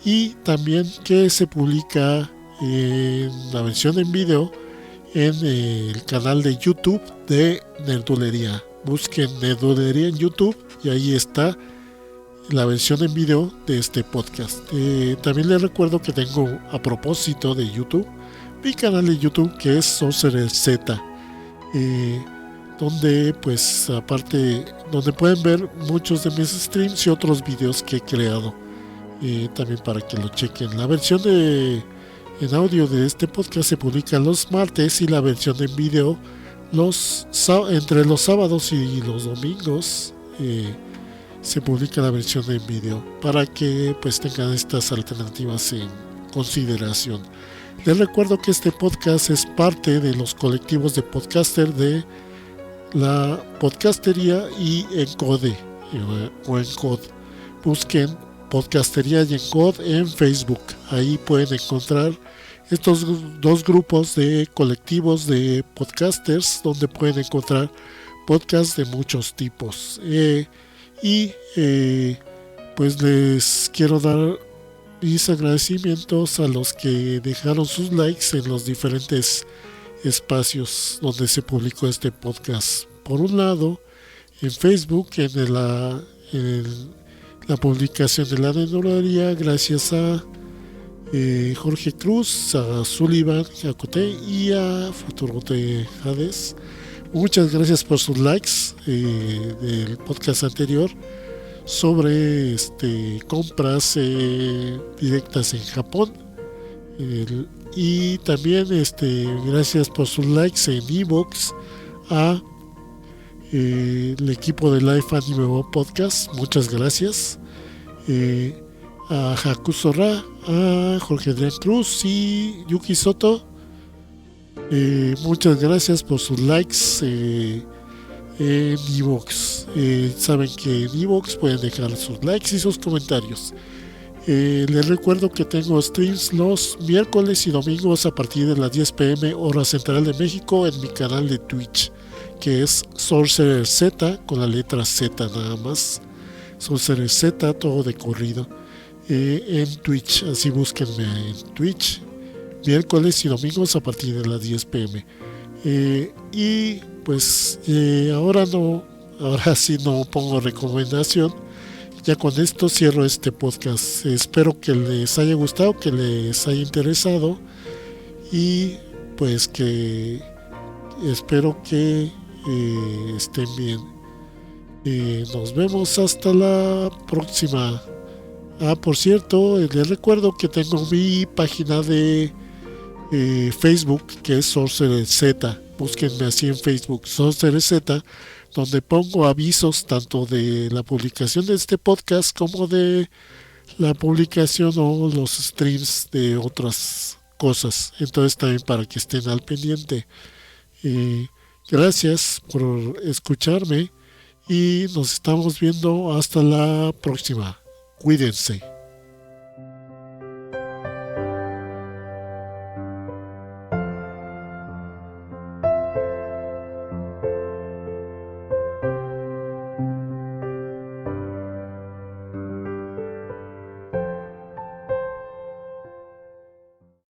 y también que se publica en la versión en video en el canal de YouTube de Nerdulería. Busquen Nerdulería en YouTube y ahí está la versión en video de este podcast. También les recuerdo que tengo, a propósito de YouTube, mi canal de YouTube que es Sorcerer Z, donde pues aparte, donde pueden ver muchos de mis streams y otros videos que he creado, también para que lo chequen. La versión en audio de este podcast se publica los martes y la versión en video entre los sábados y los domingos. Se publica la versión en video para que pues tengan estas alternativas en consideración. Les recuerdo que este podcast es parte de los colectivos de podcaster de la podcastería y Encode o Encode. Busquen podcastería y Encode en Facebook. Ahí pueden encontrar estos dos grupos de colectivos de podcasters donde pueden encontrar podcasts de muchos tipos. Pues les quiero dar mis agradecimientos a los que dejaron sus likes en los diferentes espacios donde se publicó este podcast. Por un lado, en Facebook, en la publicación de la Nerdulería, gracias a Jorge Cruz, a Sullivan Jacote y a Futurote Hades. Muchas gracias por sus likes del podcast anterior sobre compras directas en Japón, y también gracias por sus likes en iVoox a el equipo de Life Anime Podcast. Muchas gracias a Hakuso Ra, a Jorge Adrián Cruz y Yuki Soto. Muchas gracias por sus likes en iVoox. Saben que en iVoox pueden dejar sus likes y sus comentarios. Les recuerdo que tengo streams los miércoles y domingos a partir de las 10 p.m. hora central de México en mi canal de Twitch, que es Sorcerer Z con la letra Z nada más. Sorcerer Z, todo de corrido. En Twitch, así búsquenme en Twitch, miércoles y domingos a partir de las 10 pm. Y pues ahora sí no pongo recomendación. Ya con esto cierro este podcast. Espero que les haya gustado, que les haya interesado y pues que espero que estén bien. Nos vemos hasta la próxima. Por cierto, les recuerdo que tengo mi página de Facebook, que es Sorcerer Z. Búsquenme así en Facebook, Sorcerer Z, donde pongo avisos tanto de la publicación de este podcast como de la publicación o los streams de otras cosas. Entonces también para que estén al pendiente. Gracias por escucharme y nos estamos viendo hasta la próxima. Cuídense.